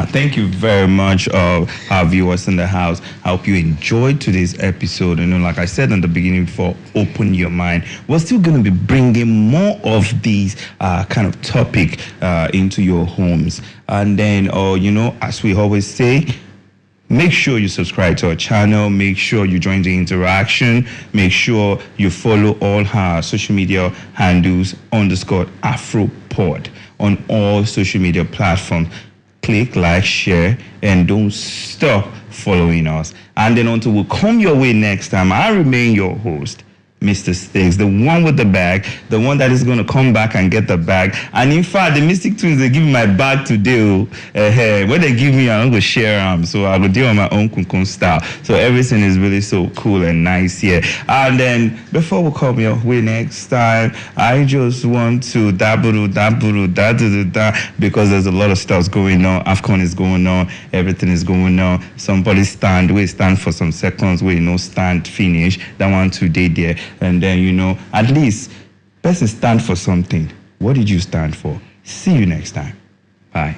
Thank you very much, our viewers in the house. I hope you enjoyed today's episode. And like I said in the beginning, before open your mind, we're still going to be bringing more of these kind of topic into your homes. And then, as we always say, make sure you subscribe to our channel. Make sure you join the interaction. Make sure you follow all our social media handles _AfroPod on all social media platforms. Click, like, share, and don't stop following us. And then until we come your way next time, I remain your host, Mr. Sticks, the one with the bag, the one that is going to come back and get the bag. And in fact, the Mystic Twins, they give me my bag today. When they give me, I'm going to share them. So I will do on my own kunkun style. So everything is really so cool and nice here. And then before we come your way next time, I just want to because there's a lot of stuff going on. AFCON is going on. Everything is going on. Somebody stand for some seconds. Stand, finish. That one today there. And then, at least person stand for something. What did you stand for? See you next time. Bye.